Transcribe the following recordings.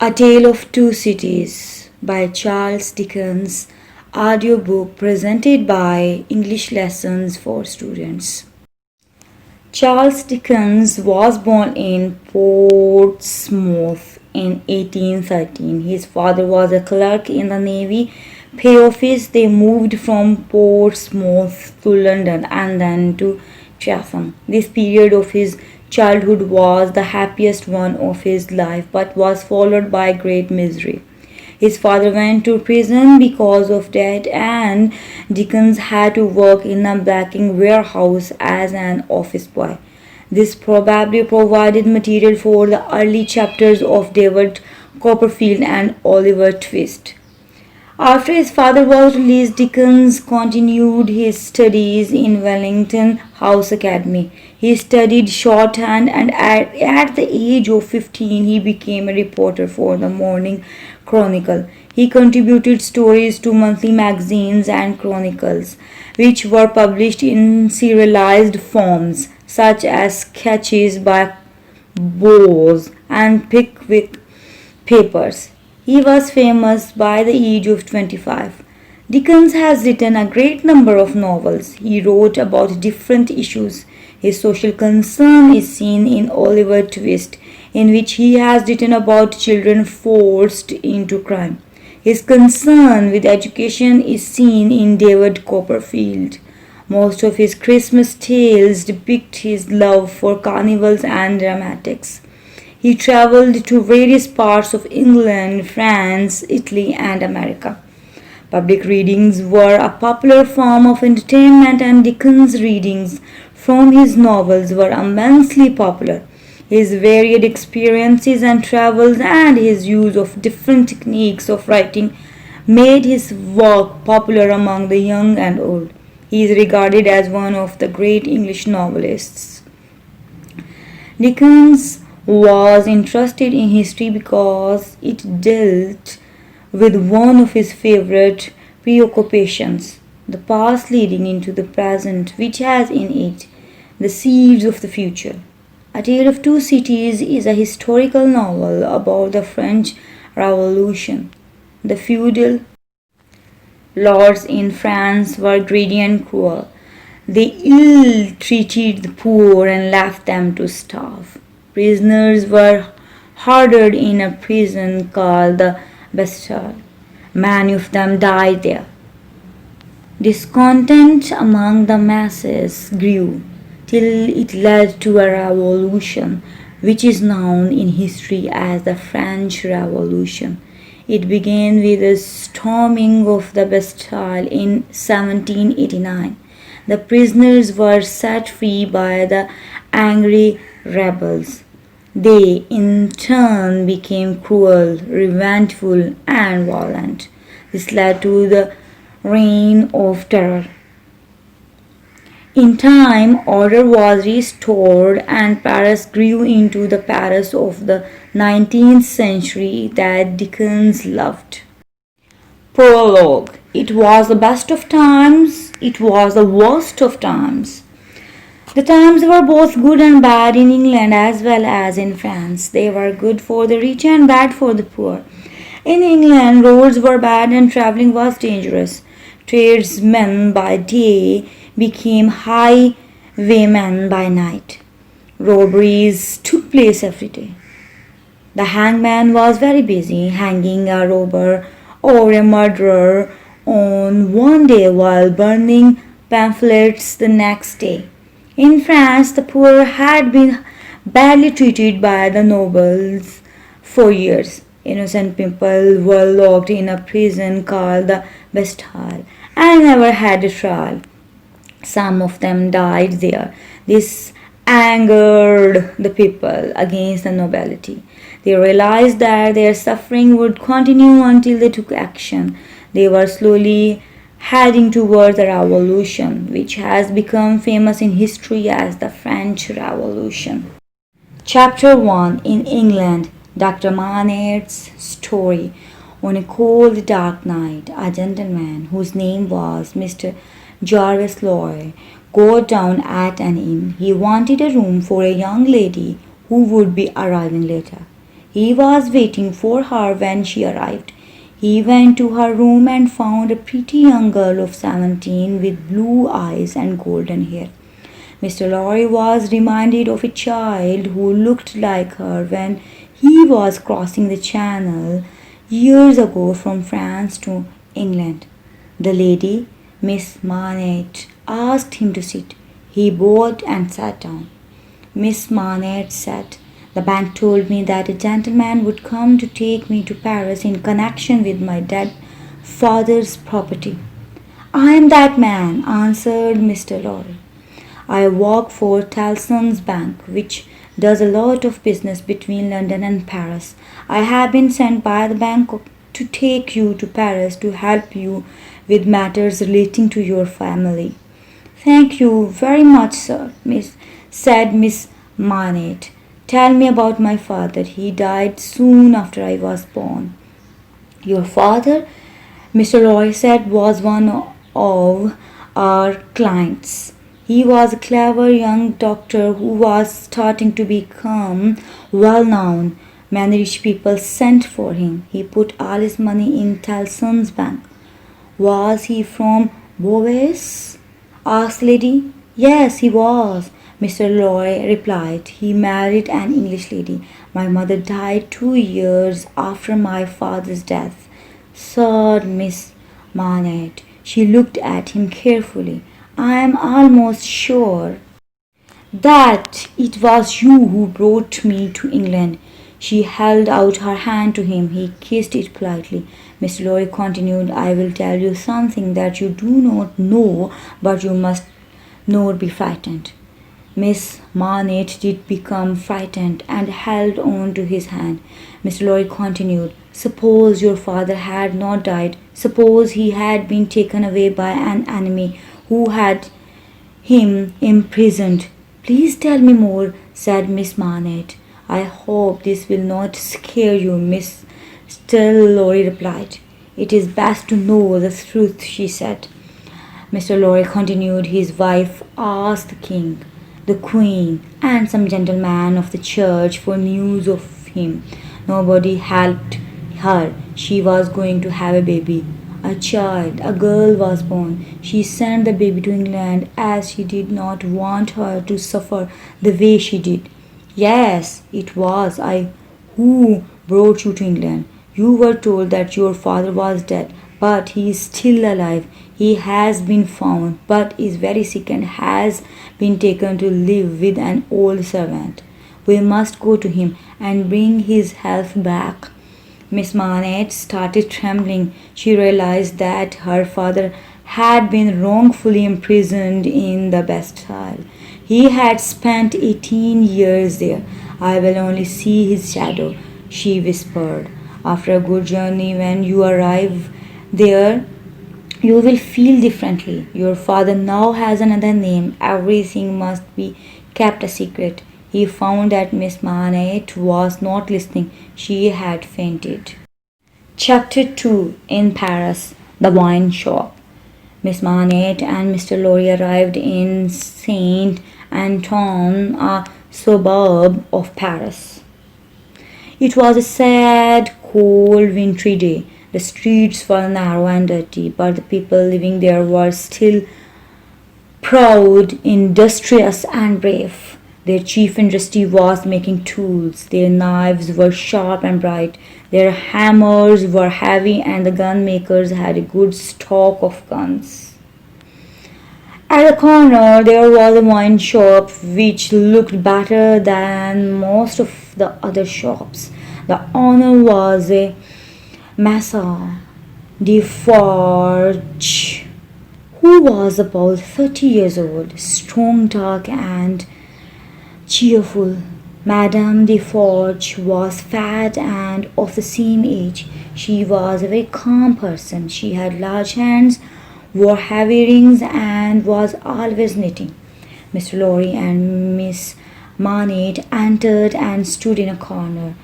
A Tale of Two Cities by Charles Dickens, audiobook presented by English Lessons for Students. Charles Dickens was born in Portsmouth in 1813. His father was a clerk in the Navy Pay Office. They moved from Portsmouth to London and then to Chatham. This period of his childhood was the happiest one of his life, but was followed by great misery. His father went to prison because of debt, and Dickens had to work in a blacking warehouse as an office boy. This probably provided material for the early chapters of David Copperfield and Oliver Twist. After his father was released, Dickens continued his studies in Wellington House Academy. He studied shorthand, and at the age of 15 he became a reporter for the Morning Chronicle. He contributed stories to monthly magazines and chronicles, which were published in serialized forms, such as Sketches by Boz and Pickwick Papers. He was famous by the age of 25. Dickens has written a great number of novels. He wrote about different issues. His social concern is seen in Oliver Twist, in which he has written about children forced into crime. His concern with education is seen in David Copperfield. Most of his Christmas tales depict his love for carnivals and dramatics. He traveled to various parts of England, France, Italy, and America. Public readings were a popular form of entertainment, and Dickens' readings from his novels were immensely popular. His varied experiences and travels and his use of different techniques of writing made his work popular among the young and old. He is regarded as one of the great English novelists. Dickens was interested in history because it dealt with one of his favorite preoccupations, the past leading into the present, which has in it the seeds of the future. A Tale of Two Cities is a historical novel about the French Revolution. The feudal lords in France were greedy and cruel. They ill-treated the poor and left them to starve. Prisoners were hardened in a prison called the Bastille. Many of them died there. Discontent among the masses grew till it led to a revolution, which is known in history as the French Revolution. It began with the storming of the Bastille in 1789. The prisoners were set free by the angry rebels. They, in turn, became cruel, revengeful, and violent. This led to the Reign of Terror. In time, order was restored, and Paris grew into the Paris of the 19th century that Dickens loved. Prologue. It was the best of times, it was the worst of times. The times were both good and bad in England as well as in France. They were good for the rich and bad for the poor. In England, roads were bad and travelling was dangerous. Tradesmen by day became highwaymen by night. Robberies took place every day. The hangman was very busy, hanging a robber or a murderer on one day while burning pamphlets the next day. In France, the poor had been badly treated by the nobles for years. Innocent people were locked in a prison called the Bastille and never had a trial. Some of them died there. This angered the people against the nobility. They realized that their suffering would continue until they took action. They were slowly heading towards the revolution, which has become famous in history as the French Revolution. Chapter 1. In England, Dr. Manette's story. On a cold, dark night, a gentleman, whose name was Mr. Jarvis Lorry, got down at an inn. He wanted a room for a young lady who would be arriving later. He was waiting for her when she arrived. He went to her room and found a pretty young girl of 17 with blue eyes and golden hair. Mr. Lorry was reminded of a child who looked like her when he was crossing the channel years ago from France to England. The lady, Miss Manette, asked him to sit. He bowed and sat down. Miss Manette said, "The bank told me that a gentleman would come to take me to Paris in connection with my dead father's property." "I am that man," answered Mr. Lorry. "I work for Tellson's Bank, which does a lot of business between London and Paris. I have been sent by the bank to take you to Paris to help you with matters relating to your family." "Thank you very much, sir," said Miss Manette. "Tell me about my father. He died soon after I was born." "Your father," Mr. Roy said, "was one of our clients. He was a clever young doctor who was starting to become well known. Many rich people sent for him. He put all his money in Tellson's Bank." "Was he from Beauvais?" asked the lady. "Yes, he was," Mr. Loy replied. "He married an English lady. My mother died 2 years after my father's death," said Miss Manette. She looked at him carefully. "I am almost sure that it was you who brought me to England." She held out her hand to him. He kissed it politely. Mr. Lorry continued, "I will tell you something that you do not know, but you must not be frightened." Miss Manette did become frightened and held on to his hand. Mr. Lorry continued, "Suppose your father had not died. Suppose he had been taken away by an enemy who had him imprisoned." "Please tell me more," said Miss Manette. "I hope this will not scare you," Mr. Lorry replied. "It is best to know the truth," she said. Mr. Lorry continued. "His wife asked the king, the queen, and some gentlemen of the church for news of him. Nobody helped her. She was going to have a baby. A child, a girl, was born. She sent the baby to England as she did not want her to suffer the way she did." "Yes, it was I who brought you to England. You were told that your father was dead, but he is still alive. He has been found, but is very sick and has been taken to live with an old servant. We must go to him and bring his health back." Miss Manette started trembling. She realized that her father had been wrongfully imprisoned in the Bastille. He had spent 18 years there. "I will only see his shadow," she whispered. "After a good journey, when you arrive there, you will feel differently. Your father now has another name. Everything must be kept a secret." He found that Miss Manette was not listening. She had fainted. Chapter 2. In Paris, the wine shop. Miss Manette and Mr. Lorry arrived in Saint Antoine, a suburb of Paris. It was a sad, cold, wintry day. The streets were narrow and dirty, but the people living there were still proud, industrious, and brave. Their chief industry was making tools. Their knives were sharp and bright. Their hammers were heavy, and the gun makers had a good stock of guns. At the corner there was a wine shop which looked better than most of the other shops. The owner was a Massa Defarge, who was about 30 years old, strong, dark, and cheerful. Madame Defarge was fat and of the same age. She was a very calm person. She had large hands, wore heavy rings, and was always knitting. Mr. Lorry and Miss Manette entered and stood in a corner.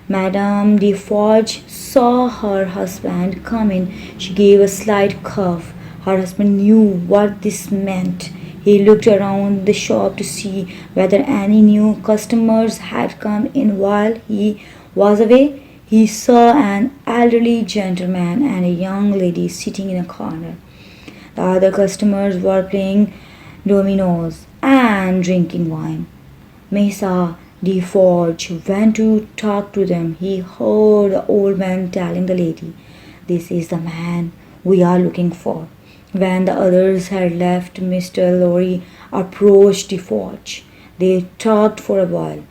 Madame Defarge saw her husband come in. She gave a slight cough. Her husband knew what this meant. He looked around the shop to see whether any new customers had come in while he was away, he saw an elderly gentleman and a young lady sitting in a corner. The other customers were playing dominoes and drinking wine. Mesa Defarge went to talk to them. He heard the old man telling the lady, "This is the man we are looking for." When the others had left, Mr. Lorry approached Defarge. They talked for a while.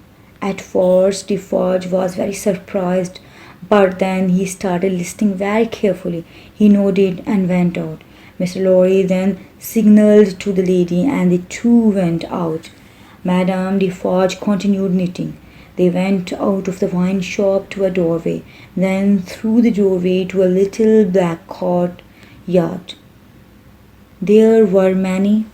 At first, Defarge was very surprised, but then he started listening very carefully. He nodded and went out. Mr. Lorry then signaled to the lady, and the two went out. Madame Defarge continued knitting. They went out of the wine shop to a doorway, then through the doorway to a little black courtyard. There were many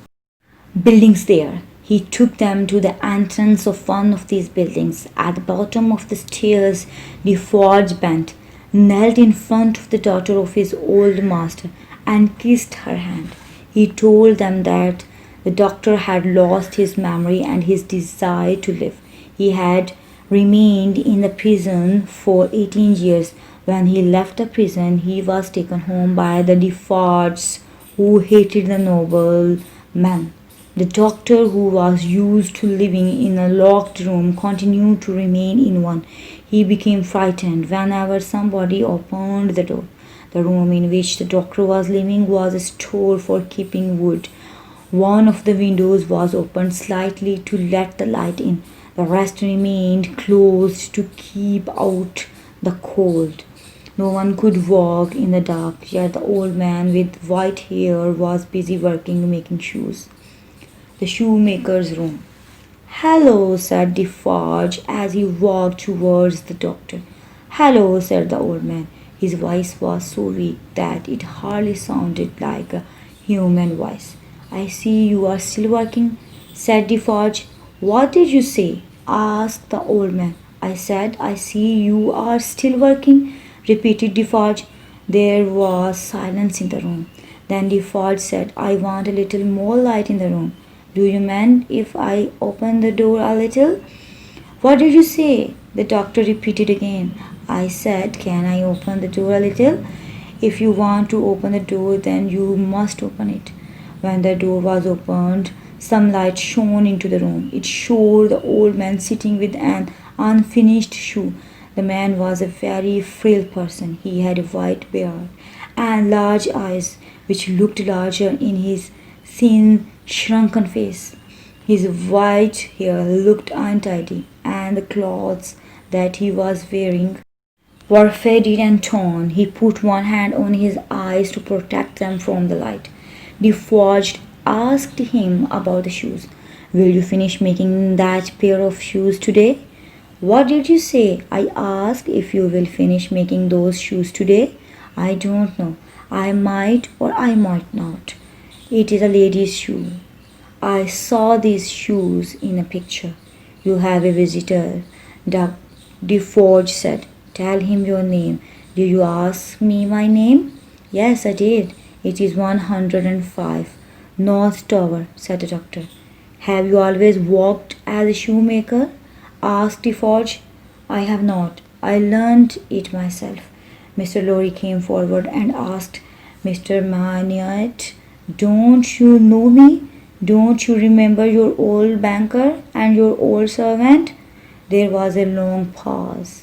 buildings there. He took them to the entrance of one of these buildings. At the bottom of the stairs, Defarge bent, knelt in front of the daughter of his old master, and kissed her hand. He told them that the doctor had lost his memory and his desire to live. He had remained in the prison for 18 years. When he left the prison, he was taken home by the Defarges, who hated the nobleman. The doctor, who was used to living in a locked room, continued to remain in one. He became frightened whenever somebody opened the door. The room in which the doctor was living was a store for keeping wood. One of the windows was opened slightly to let the light in. The rest remained closed to keep out the cold. No one could walk in the dark, yet the old man with white hair was busy working, making shoes. The shoemaker's room. "Hello," said Defarge as he walked towards the doctor. "Hello," said the old man. His voice was so weak that it hardly sounded like a human voice. "I see you are still working," said Defarge. "What did you say?" asked the old man. "I said, I see you are still working," repeated Defarge. There was silence in the room. Then Defarge said, "I want a little more light in the room. Do you mind if I open the door a little?" "What did you say?" the doctor repeated again. "I said, can I open the door a little?" "If you want to open the door, then you must open it." When the door was opened, some light shone into the room. It showed the old man sitting with an unfinished shoe. The man was a very frail person. He had a white beard and large eyes, which looked larger in his thin, shrunken face. His white hair looked untidy, and the clothes that he was wearing were faded and torn. He put one hand on his eyes to protect them from the light. Defarge asked him about the shoes. "Will you finish making that pair of shoes today?" "What did you say?" "I asked if you will finish making those shoes today." "I don't know. I might or I might not. It is a lady's shoe. I saw these shoes in a picture." "You have a visitor," Defarge said. "Tell him your name." "Did you ask me my name?" "Yes, I did. It is 105 North Tower," said the doctor. "Have you always worked as a shoemaker?" asked Defarge. "I have not. I learned it myself." Mr. Lorry came forward and asked, "Mr. Manette, don't you know me? Don't you remember your old banker and your old servant?" There was a long pause.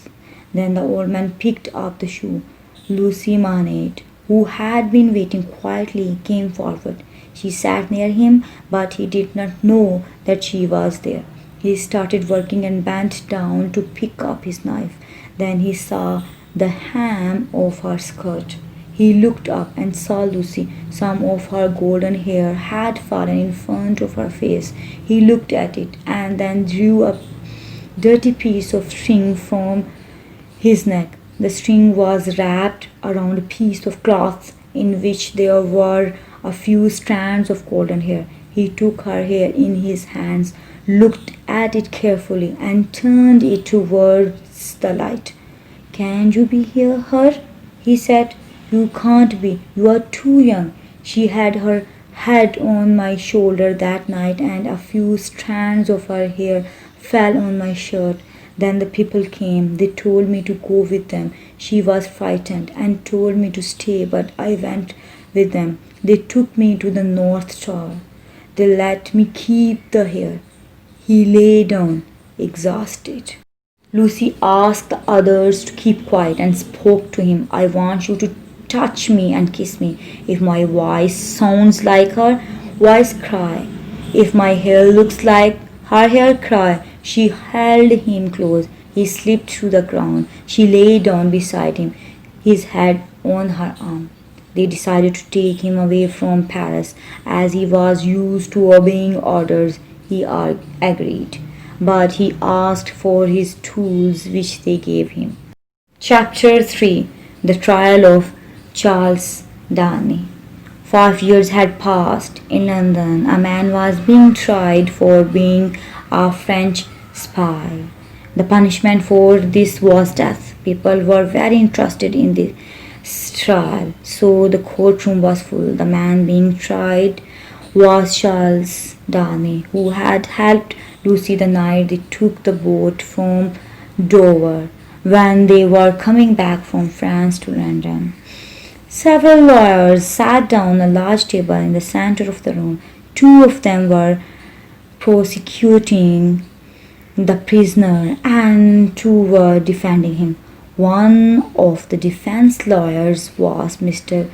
Then the old man picked up the shoe. Lucy Manette, who had been waiting quietly, came forward. She sat near him, but he did not know that she was there. He started working and bent down to pick up his knife. Then he saw the hem of her skirt. He looked up and saw Lucy. Some of her golden hair had fallen in front of her face. He looked at it and then drew a dirty piece of string from his neck. The string was wrapped around a piece of cloth in which there were a few strands of golden hair. He took her hair in his hands, looked at it carefully, and turned it towards the light. "Can you be her?" he said. "You can't be. You are too young." She had her head on my shoulder that night, and a few strands of her hair fell on my shirt. Then the people came. They told me to go with them. She was frightened and told me to stay, but I went with them. They took me to the North Tower. They let me keep the hair. He lay down, exhausted. Lucy asked the others to keep quiet and spoke to him. I want you to touch me and kiss me. If my voice sounds like her voice, cry. If my hair looks like her hair, cry. She held him close. He slipped to the ground. She lay down beside him, his head on her arm. They decided to take him away from Paris. As he was used to obeying orders, he agreed. But he asked for his tools, which they gave him. Chapter 3. The Trial of Charles Darnay. 5 years had passed. In London, a man was being tried for being a French spy. The punishment for this was death. People were very interested in this trial, so the courtroom was full. The man being tried was Charles Darnay, who had helped Lucy the night they took the boat from Dover when they were coming back from France to London. Several lawyers sat down at a large table in the center of the room. 2 of them were prosecuting the prisoner and 2 were defending him. One of the defense lawyers was Mr.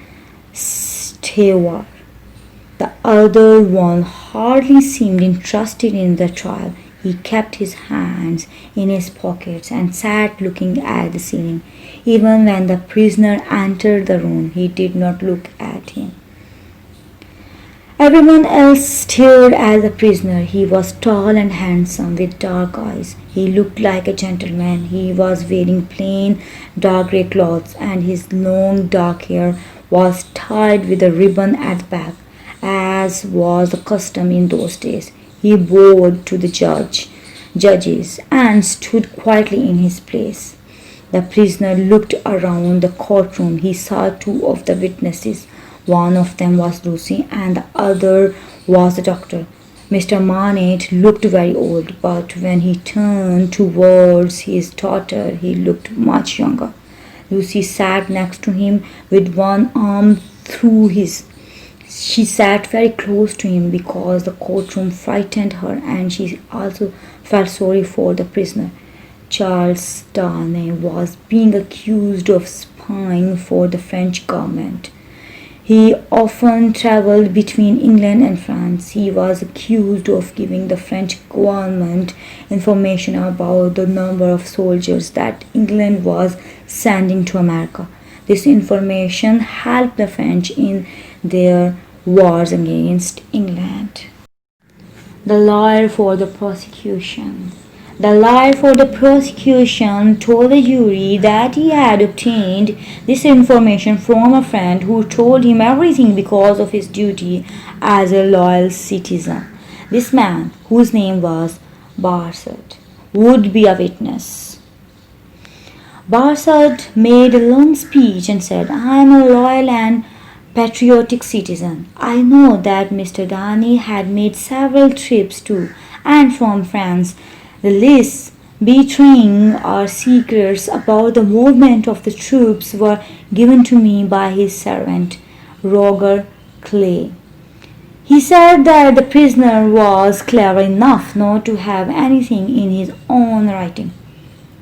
Stewart. The other one hardly seemed interested in the trial. He kept his hands in his pockets and sat looking at the ceiling. Even when the prisoner entered the room, he did not look at him. Everyone else stared at the prisoner. He was tall and handsome with dark eyes. He looked like a gentleman. He was wearing plain dark grey clothes and his long dark hair was tied with a ribbon at the back, as was the custom in those days. He bowed to the judges and stood quietly in his place. The prisoner looked around the courtroom. He saw 2 of the witnesses. One of them was Lucy and the other was the doctor. Mr. Manette looked very old, but when he turned towards his daughter, he looked much younger. Lucy sat next to him with one arm through his. She sat very close to him because the courtroom frightened her and she also felt sorry for the prisoner. Charles Darnay was being accused of spying for the French government. He often traveled between England and France. He was accused of giving the French government information about the number of soldiers that England was sending to America. This information helped the French in their wars against England. The lawyer for the prosecution. The lawyer for the prosecution told the jury that he had obtained this information from a friend who told him everything because of his duty as a loyal citizen. This man, whose name was Barsad, would be a witness. Barsad made a long speech and said, "I am a loyal and patriotic citizen. I know that Mr. Darnay had made several trips to and from France. The lists betraying our secrets about the movement of the troops were given to me by his servant, Roger Clay. He said that the prisoner was clever enough not to have anything in his own writing."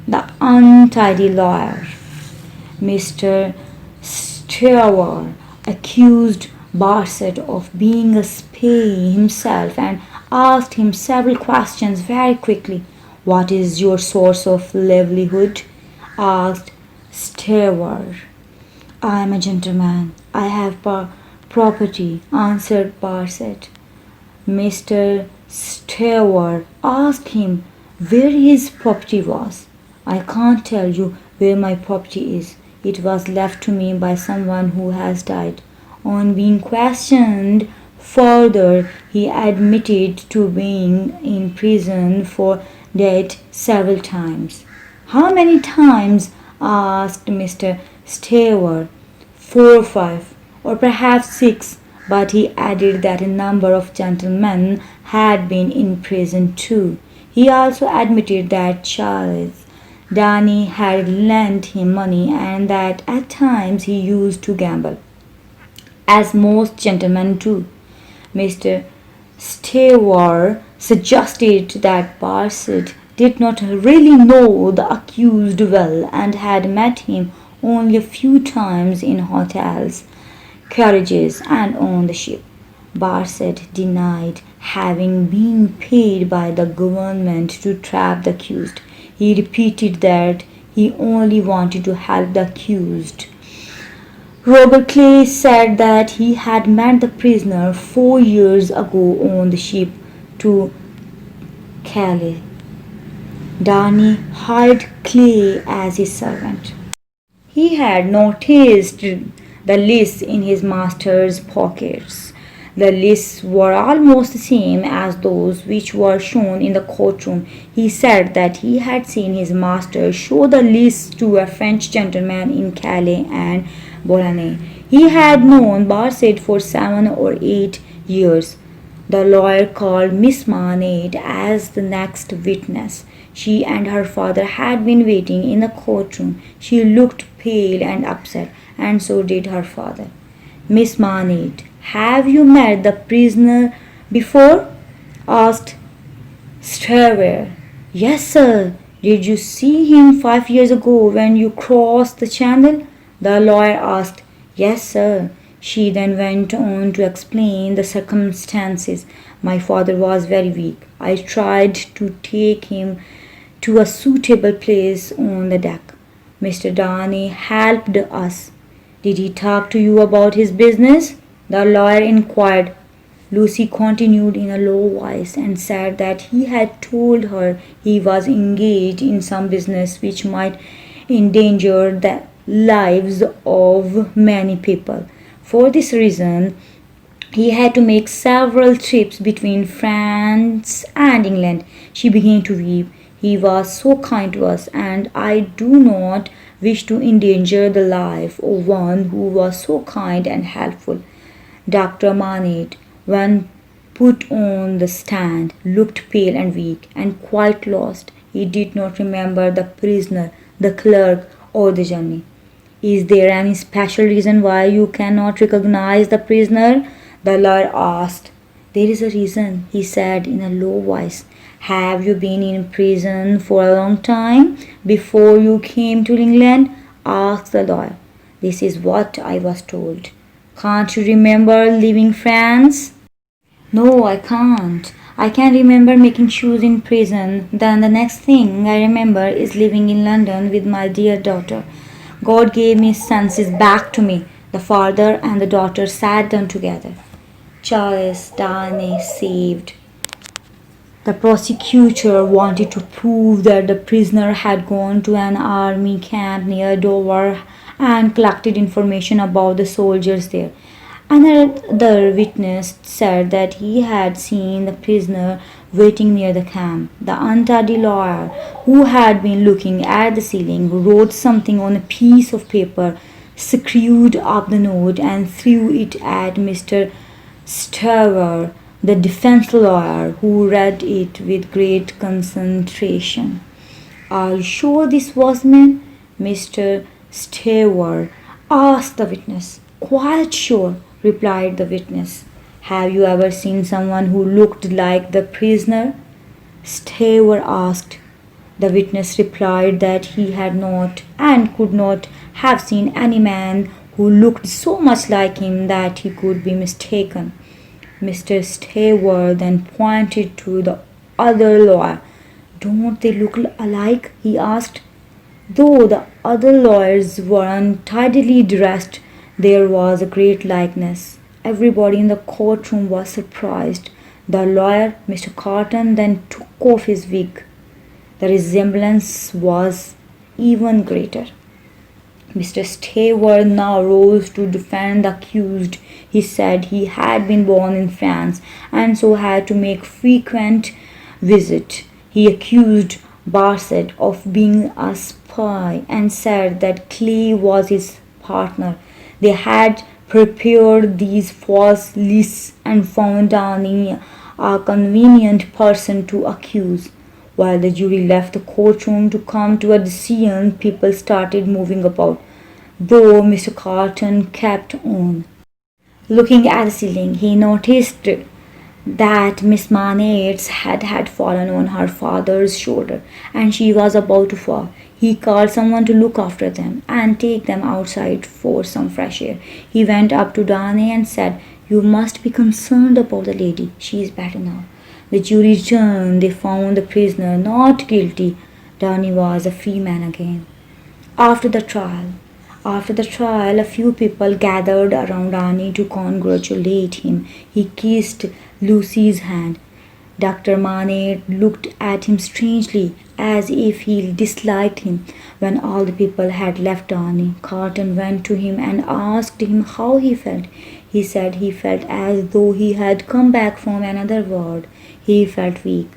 The untidy lawyer, Mr. Stewart, accused Barsad of being a spy himself and asked him several questions very quickly. "What is your source of livelihood?" asked Stewart. "I am a gentleman. I have property," answered Barsad. Mr. Stewart asked him where his property was. "I can't tell you where my property is. It was left to me by someone who has died." On being questioned further, he admitted to being in prison for debt several times. "How many times?" asked Mr. Stewart. "4 or 5, or perhaps 6, but he added that a number of gentlemen had been in prison too. He also admitted that Charles Darnay had lent him money and that at times he used to gamble, as most gentlemen do. Mr. Stewart suggested that Barsad did not really know the accused well and had met him only a few times in hotels, carriages, and on the ship. Barsad denied having been paid by the government to trap the accused. He repeated that he only wanted to help the accused. Robert Clay said that he had met the prisoner 4 years ago on the ship to Calais. Darnay hired Clay as his servant. He had noticed the lists in his master's pockets. The lists were almost the same as those which were shown in the courtroom. He said that he had seen his master show the lists to a French gentleman in Calais and Boulogne. He had known Barsad for 7 or 8 years. The lawyer called Miss Manette as the next witness. She and her father had been waiting in the courtroom. She looked pale and upset, and so did her father. Miss Manette, have you met the prisoner before? Asked Stewart. Yes, sir. Did you see him 5 years ago when you crossed the channel? The lawyer asked. Yes, sir. She then went on to explain the circumstances. My father was very weak. I tried to take him to a suitable place on the deck. Mr. Darnay helped us. Did he talk to you about his business? The lawyer inquired. Lucy continued in a low voice and said that he had told her he was engaged in some business which might endanger the lives of many people. For this reason, he had to make several trips between France and England. She began to weep. He was so kind to us, and I do not wish to endanger the life of one who was so kind and helpful. Dr. Manette, when put on the stand, looked pale and weak and quite lost. He did not remember the prisoner, the clerk, or the journey. Is there any special reason why you cannot recognize the prisoner? The lawyer asked. There is a reason, he said in a low voice. Have you been in prison for a long time before you came to England? Asked the lawyer. This is what I was told. Can't you remember leaving France? No, I can't. I can remember making shoes in prison. Then the next thing I remember is living in London with my dear daughter. God gave me senses back to me. The father and the daughter sat down together. Charles Darnay saved. The prosecutor wanted to prove that the prisoner had gone to an army camp near Dover and collected information about the soldiers there. Another witness said that he had seen the prisoner waiting near the camp. The untidy lawyer, who had been looking at the ceiling, wrote something on a piece of paper, screwed up the note, and threw it at Mr. Stewart, the defense lawyer, who read it with great concentration. Are you sure this was man? Mr. Stewart asked the witness. Quite sure, replied the witness. Have you ever seen someone who looked like the prisoner? Stewart asked. The witness replied that he had not and could not have seen any man who looked so much like him that he could be mistaken. Mr. Stewart then pointed to the other lawyer. Don't they look alike? He asked. Though the other lawyers were untidily dressed, there was a great likeness. Everybody in the courtroom was surprised. The lawyer, Mr. Carton, then took off his wig. The resemblance was even greater. Mr. Stewart now rose to defend the accused. He said he had been born in France and so had to make frequent visits. He accused Barsad of being a spy and said that Clay was his partner. They had prepared these false lists and found Darnay a convenient person to accuse. While the jury left the courtroom to come to a decision, people started moving about, though Mr. Carton kept on. Looking at the ceiling, he noticed that Miss Manette's head had fallen on her father's shoulder, and she was about to fall. He called someone to look after them and take them outside for some fresh air. He went up to Darnay and said, "You must be concerned about the lady. She is better now." The jury returned. They found the prisoner not guilty. Darnay was a free man again. After the trial, a few people gathered around Darnay to congratulate him. He kissed Lucy's hand. Dr. Manette looked at him strangely, as if he disliked him. When all the people had left Darnay, Carton went to him and asked him how he felt. He said he felt as though he had come back from another world. He felt weak.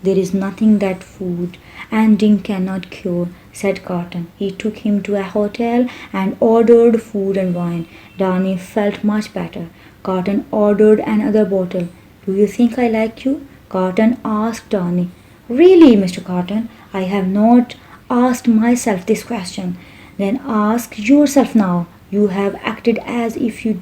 "There is nothing that food and drink cannot cure," said Carton. He took him to a hotel and ordered food and wine. Darnay felt much better. Carton ordered another bottle. "Do you think I like you?" Carton asked Darnay. "Really, Mr. Carton, I have not asked myself this question." "Then ask yourself now. You have acted as if you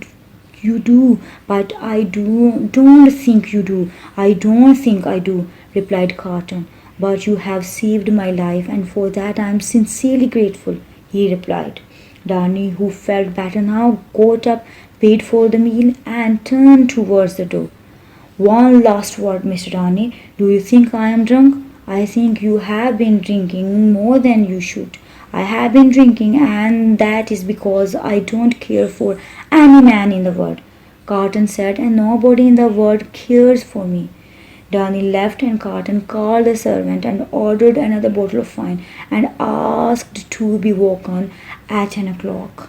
do, but I don't think you do. I don't think I do," replied Carton. "But you have saved my life, and for that I am sincerely grateful," he replied. Darnay, who felt better now, got up, paid for the meal, and turned towards the door. "One last word, Mr. Darnay. Do you think I am drunk?" "I think you have been drinking more than you should." "I have been drinking, and that is because I don't care for any man in the world," Carton said, "and nobody in the world cares for me." Darnay left, and Carton called the servant and ordered another bottle of wine and asked to be woken at 10 o'clock.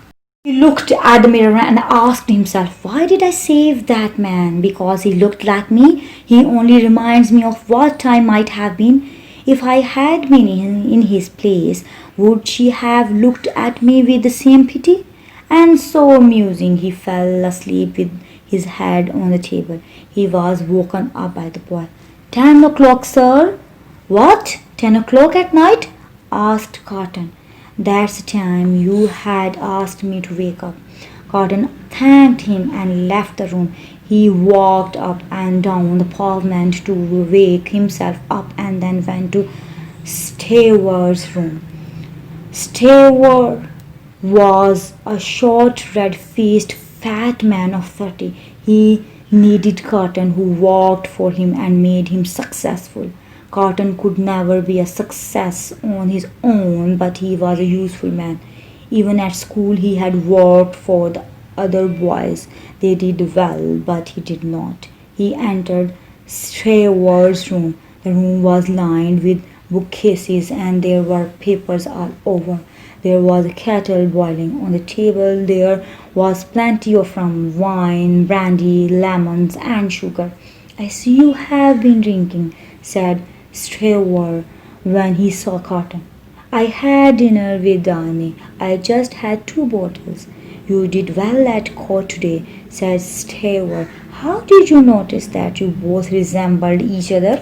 He looked at the mirror and asked himself, "Why did I save that man? Because he looked like me? He only reminds me of what I might have been. If I had been in his place, would she have looked at me with the same pity?" And so musing, he fell asleep with his head on the table. He was woken up by the boy. "10 o'clock, sir." "What? 10 o'clock at night?" asked Carton. "That's the time you had asked me to wake up." Carton thanked him and left the room. He walked up and down the pavement to wake himself up and then went to Stewart's room. Stewart was a short, red-faced, fat man of 30. He needed Carton, who worked for him and made him successful. Carton could never be a success on his own, but he was a useful man. Even at school he had worked for the other boys. They did well, but he did not. He entered Stewart's room. The room was lined with bookcases, and there were papers all over. There was a kettle boiling on the table. There was plenty of rum, wine, brandy, lemons, and sugar. "I see you have been drinking," said Stewart when he saw Carton. "I had dinner with Darnay. I just had 2 bottles." "You did well at court today," said Stewart. "How did you notice that you both resembled each other?"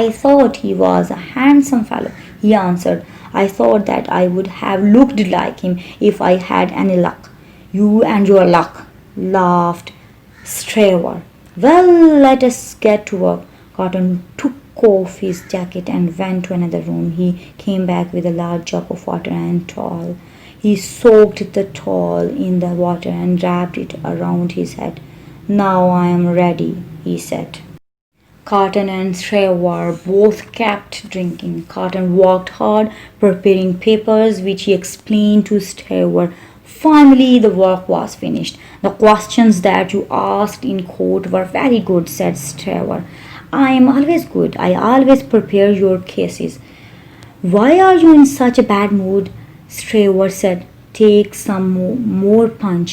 "I thought he was a handsome fellow," he answered. "I thought that I would have looked like him if I had any luck." "You and your luck," laughed Stewart. "Well, let us get to work." Carton took off his jacket and went to another room. He came back with a large jug of water and towel. He soaked the towel in the water and wrapped it around his head. "Now I am ready," he said. Carton and Stewart both kept drinking. Carton worked hard, preparing papers which he explained to Stewart. Finally, the work was finished. "The questions that you asked in court were very good," said Stewart. "I am always good. I always prepare your cases." "Why are you in such a bad mood?" Stewart said. "Take some more punch.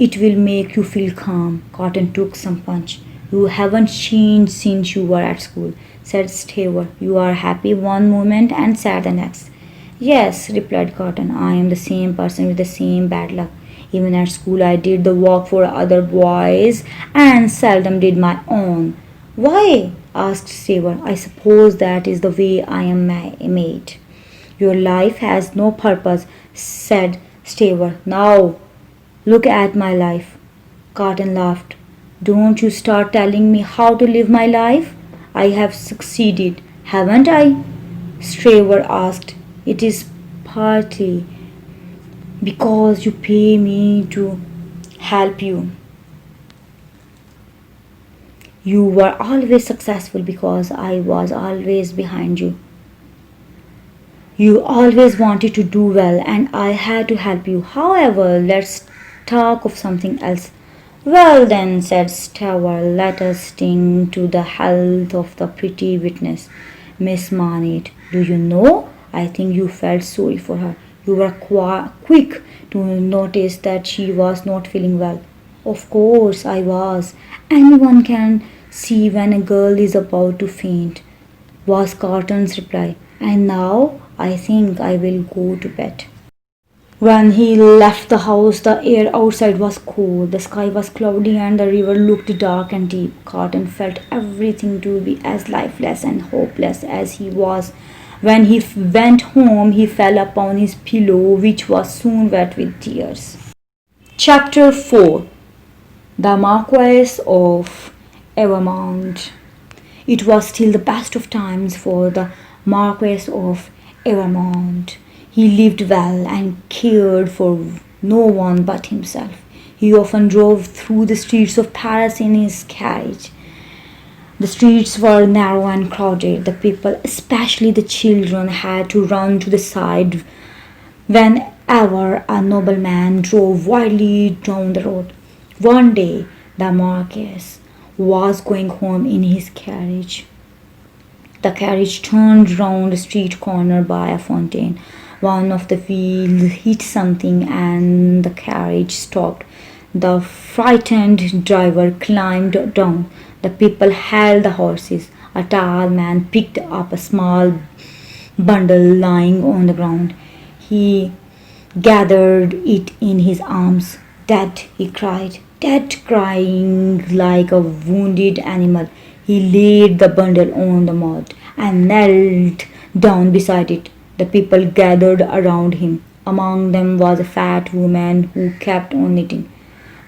It will make you feel calm." Carton took some punch. "You haven't changed since you were at school," said Stewart. "You are happy one moment and sad the next." "Yes," replied Carton. "I am the same person with the same bad luck. Even at school I did the work for other boys and seldom did my own." "Why?" asked Stewart. I suppose that is the way I am made. Your life has no purpose, said Stewart. Now look at my life. Carton laughed. Don't you start telling me how to live my life. I have succeeded, haven't I? Stewart asked. It is partly because you pay me to help you. You were always successful because I was always behind you. You always wanted to do well, and I had to help you. However, let's talk of something else. Well, then, said Stewart, let us sing to the health of the pretty witness, Miss Manette. Do you know, I think you felt sorry for her. You were quick to notice that she was not feeling well. Of course, I was. Anyone can see when a girl is about to faint, was Carton's reply. And now I think I will go to bed. When he left the house, the air outside was cold, the sky was cloudy, and the river looked dark and deep. Carton felt everything to be as lifeless and hopeless as he was. When he went home, he fell upon his pillow, which was soon wet with tears. Chapter 4. The Marquis of Evermonde. It was still the best of times for the Marquis of Evermonde. He lived well and cared for no one but himself. He often drove through the streets of Paris in his carriage. The streets were narrow and crowded. The people, especially the children, had to run to the side whenever a nobleman drove wildly down the road. One day, the Marquis was going home in his carriage. The carriage turned round a street corner by a fountain. One of the wheels hit something and the carriage stopped. The frightened driver climbed down. The people held the horses. A tall man picked up a small bundle lying on the ground. He gathered it in his arms. Dead, he cried. Dead, crying like a wounded animal. He laid the bundle on the mud and knelt down beside it. The people gathered around him. Among them was a fat woman who kept on knitting.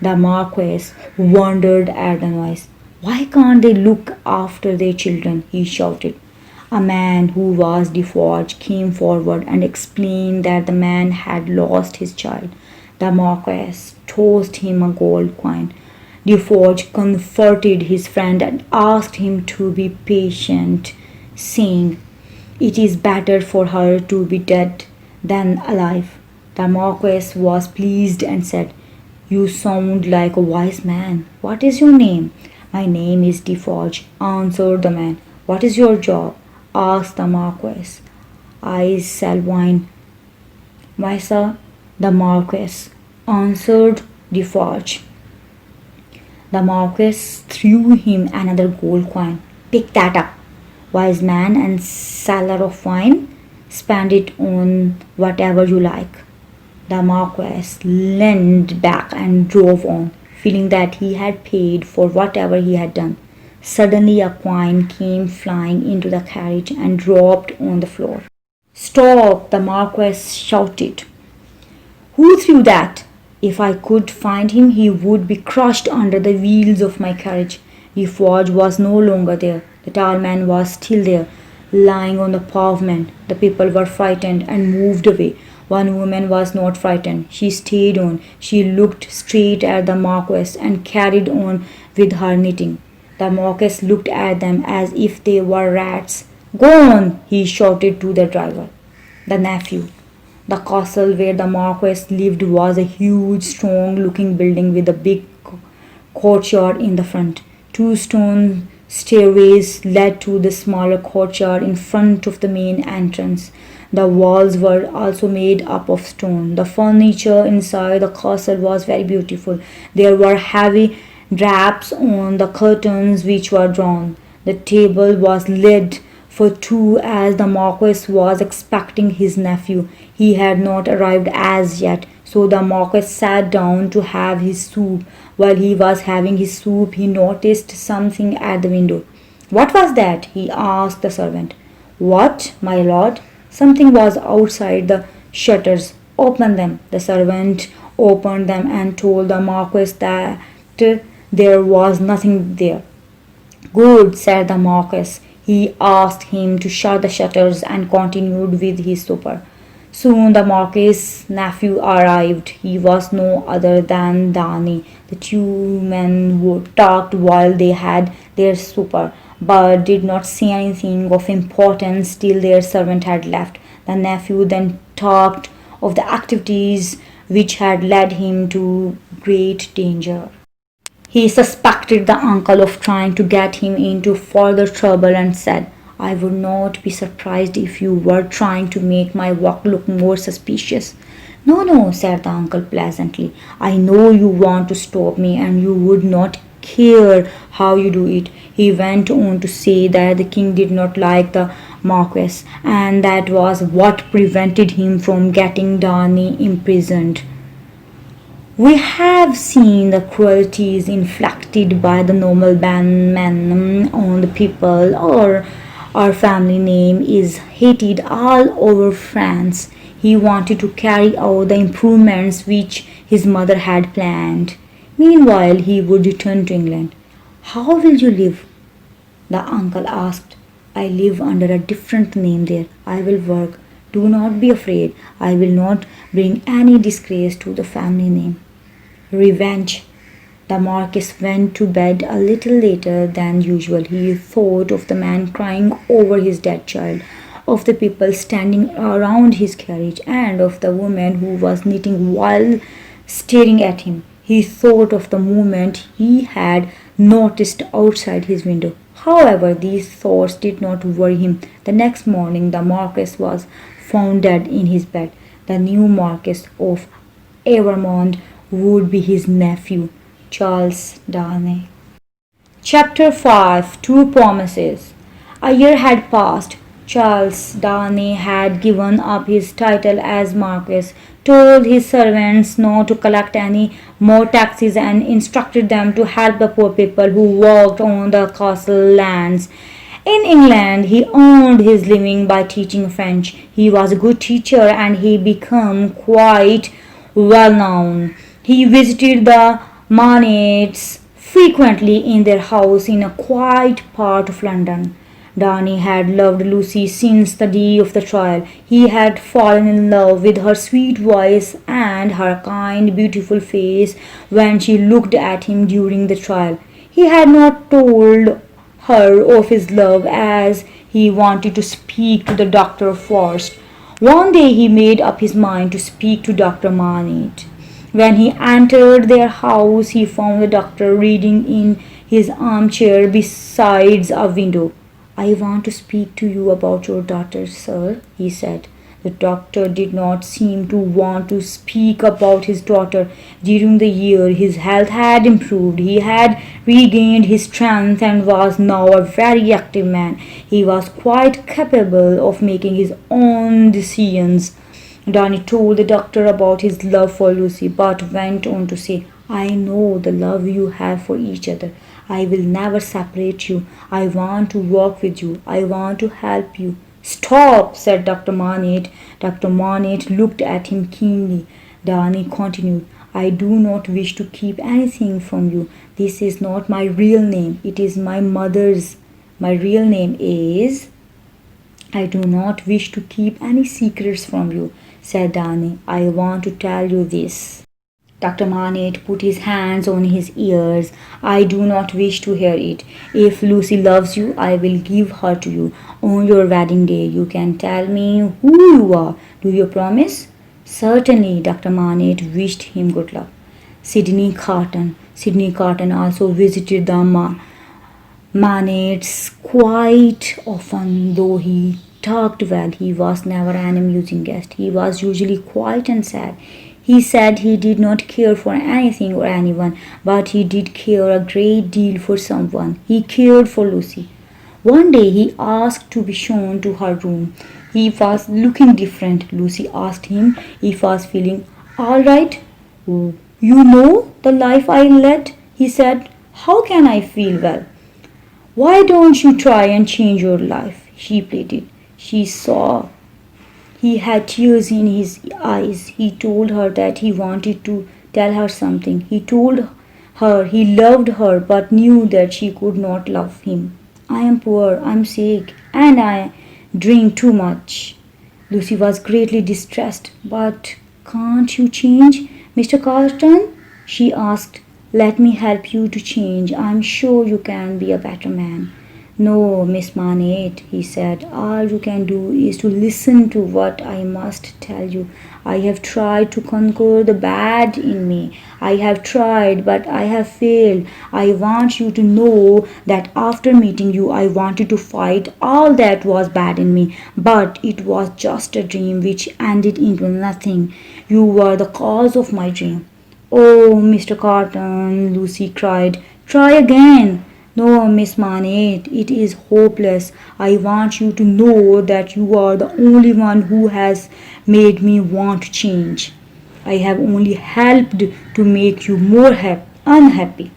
The Marquis wondered at the noise. Why can't they look after their children? He shouted. A man who was Defarge came forward and explained that the man had lost his child. The Marquis tossed him a gold coin. Defarge comforted his friend and asked him to be patient, saying, It is better for her to be dead than alive. The Marquis was pleased and said, You sound like a wise man. What is your name? My name is Defarge, answered the man. What is your job? Asked the Marquis. I sell wine. Why, sir? The Marquis answered Defarge. The Marquis threw him another gold coin. Pick that up, wise man and seller of wine. Spend it on whatever you like. The Marquis leaned back and drove on, feeling that he had paid for whatever he had done. Suddenly a coin came flying into the carriage and dropped on the floor. Stop! The Marquis shouted. Who threw that? If I could find him, he would be crushed under the wheels of my carriage. Defarge was no longer there. The tall man was still there, lying on the pavement. The people were frightened and moved away. One woman was not frightened. She stayed on. She looked straight at the Marquis and carried on with her knitting. The Marquis looked at them as if they were rats. Go on, he shouted to the driver. The nephew. The castle where the Marquis lived was a huge, strong-looking building with a big courtyard in the front. 2 stone stairways led to the smaller courtyard in front of the main entrance. The walls were also made up of stone. The furniture inside the castle was very beautiful. There were heavy drapes on the curtains which were drawn. The table was laid for 2 as the Marquis was expecting his nephew. He had not arrived as yet, so the Marquis sat down to have his soup. While he was having his soup, he noticed something at the window. "What was that?" he asked the servant. "What, my lord?" "Something was outside the shutters. Open them." The servant opened them and told the Marquis that there was nothing there. "Good," said the Marquis. He asked him to shut the shutters and continued with his supper. Soon the Marquis' nephew arrived. He was no other than Darnay. The two men talked while they had their supper, but did not say anything of importance till their servant had left. The nephew then talked of the activities which had led him to great danger. He suspected the uncle of trying to get him into further trouble and said, "I would not be surprised if you were trying to make my walk look more suspicious." "No, no," said the uncle pleasantly. "I know you want to stop me and you would not care how you do it." He went on to say that the king did not like the Marquis, and that was what prevented him from getting Darnay imprisoned. We have seen the cruelties inflicted by the nobleman on the people, or our family name is hated all over France. He wanted to carry out the improvements which his mother had planned. Meanwhile, he would return to England. "How will you live?" the uncle asked. "I live under a different name there. I will work. Do not be afraid. I will not bring any disgrace to the family name." Revenge. The Marquis went to bed a little later than usual. He thought of the man crying over his dead child, of the people standing around his carriage, and of the woman who was knitting while staring at him. He thought of the movement he had noticed outside his window. However, these thoughts did not worry him. The next morning, the Marquis was found dead in his bed. The new Marquis of Evermonde would be his nephew, Charles Darnay. Chapter 5. Two Promises. A year had passed. Charles Darnay had given up his title as Marquis, told his servants not to collect any more taxes, and instructed them to help the poor people who worked on the castle lands. In England, he earned his living by teaching French. He was a good teacher and he became quite well known. He visited the Manettes frequently in their house in a quiet part of London. Darnay had loved Lucy since the day of the trial. He had fallen in love with her sweet voice and her kind, beautiful face when she looked at him during the trial. He had not told her of his love as he wanted to speak to the doctor first. One day he made up his mind to speak to Dr. Manette. When he entered their house, he found the doctor reading in his armchair beside a window. "I want to speak to you about your daughter, sir," he said. The doctor did not seem to want to speak about his daughter. During the year, his health had improved. He had regained his strength and was now a very active man. He was quite capable of making his own decisions. Darnay told the doctor about his love for Lucy, but went on to say, "I know the love you have for each other. I will never separate you. I want to work with you. I want to help you." "Stop," said Dr. Manette. Dr. Manette looked at him keenly. Darnay continued, "I do not wish to keep anything from you. This is not my real name. It is my mother's. My real name is—" "I do not wish to keep any secrets from you," said Darnay. "I want to tell you this." Dr. Manette put his hands on his ears. "I do not wish to hear it. If Lucy loves you, I will give her to you. On your wedding day, you can tell me who you are. Do you promise?" "Certainly." Dr. Manette wished him good luck. Carton. Sidney Carton also visited the Manettes quite often. Though he talked well, he was never an amusing guest. He was usually quiet and sad. He said he did not care for anything or anyone, but he did care a great deal for someone. He cared for Lucy. One day he asked to be shown to her room. He was looking different. Lucy asked him if he was feeling all right. "You know the life I led," he said. "How can I feel well?" Why don't you try and change your life? She pleaded. She saw he had tears in his eyes. He told her that he wanted to tell her something. He told her he loved her but knew that she could not love him. I am poor, I am sick, and I drink too much. Lucy was greatly distressed. But can't you change, Mr. Carton? She asked. Let me help you to change. I am sure you can be a better man. No, Miss Manette, he said, all you can do is to listen to what I must tell you. I have tried to conquer the bad in me. I have tried, but I have failed. I want you to know that after meeting you, I wanted to fight all that was bad in me, but it was just a dream which ended into nothing. You were the cause of my dream. Oh, Mr. Carton, Lucy cried, try again. No, Miss Manette, it is hopeless. I want you to know that you are the only one who has made me want to change. I have only helped to make you more unhappy.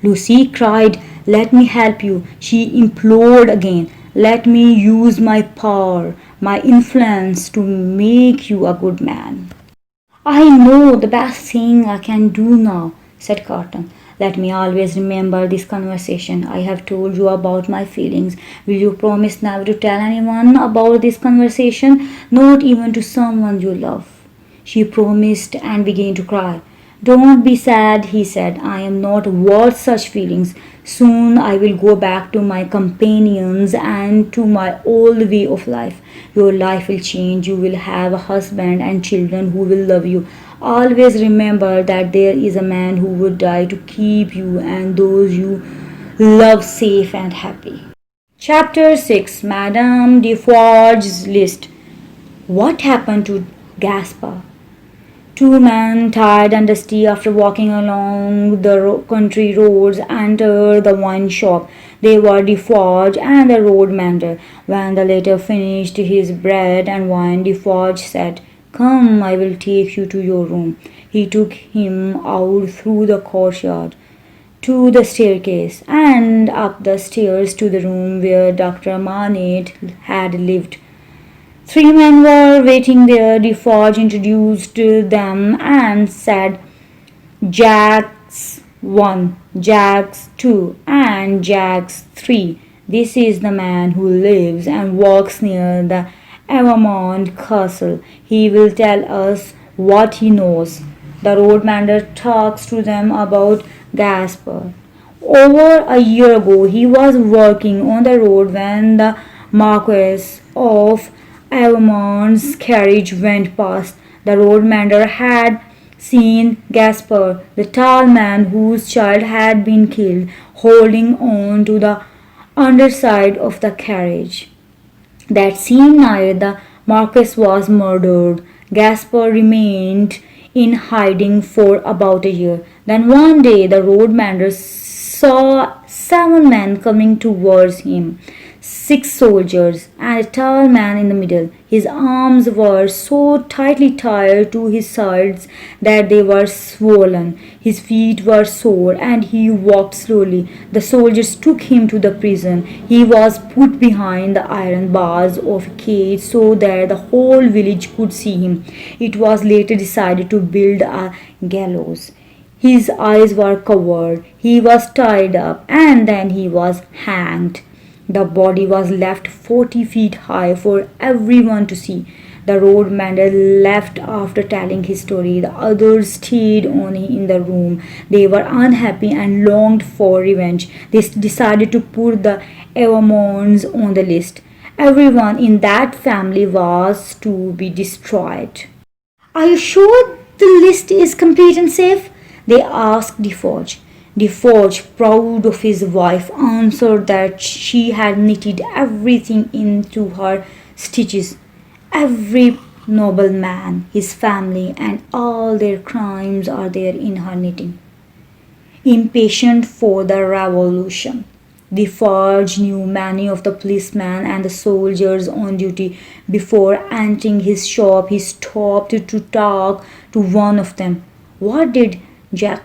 Lucy cried, let me help you. She implored again. Let me use my power, my influence to make you a good man. I know the best thing I can do now, said Carton. Let me always remember this conversation. I have told you about my feelings. Will you promise never to tell anyone about this conversation, not even to someone you love? She promised and began to cry. Don't be sad, he said. I am not worth such feelings. Soon I will go back to my companions and to my old way of life. Your life will change. You will have a husband and children who will love you. Always remember that there is a man who would die to keep you and those you love safe and happy. Chapter 6, Madame Defarge's List. What happened to Gaspar? Two men, tired and dusty after walking along the country roads, entered the wine shop. They were Defarge and the road mender. When the latter finished his bread and wine, Defarge said, Come, I will take you to your room. He took him out through the courtyard to the staircase and up the stairs to the room where Dr. Manette had lived. Three men were waiting there. Defarge introduced them and said, Jacks 1, Jacks 2, and Jacks 3. This is the man who lives and works near the Evermonde castle. He will tell us what he knows. The road mender talks to them about Gaspar. Over a year ago, he was working on the road when the Marquis of Evermonde's carriage went past. The road mender had seen Gaspar, the tall man whose child had been killed, holding on to the underside of the carriage. That same night the Marquis was murdered. Gaspar remained in hiding for about a year. Then one day the road mender saw 7 men coming towards him. 6 soldiers and a tall man in the middle. His arms were so tightly tied to his sides that they were swollen. His feet were sore and he walked slowly. The soldiers took him to the prison. He was put behind the iron bars of a cage so that the whole village could see him. It was later decided to build a gallows. His eyes were covered. He was tied up and then he was hanged. The body was left 40 feet high for everyone to see. The road mender left after telling his story. The others stayed on in the room. They were unhappy and longed for revenge. They decided to put the Evermondes on the list. Everyone in that family was to be destroyed. Are you sure the list is complete and safe? They asked Defarge. Defarge, proud of his wife, answered that she had knitted everything into her stitches. Every nobleman, his family, and all their crimes are there in her knitting. Impatient for the revolution, Defarge knew many of the policemen and the soldiers on duty. Before entering his shop, he stopped to talk to one of them. What did Jacques,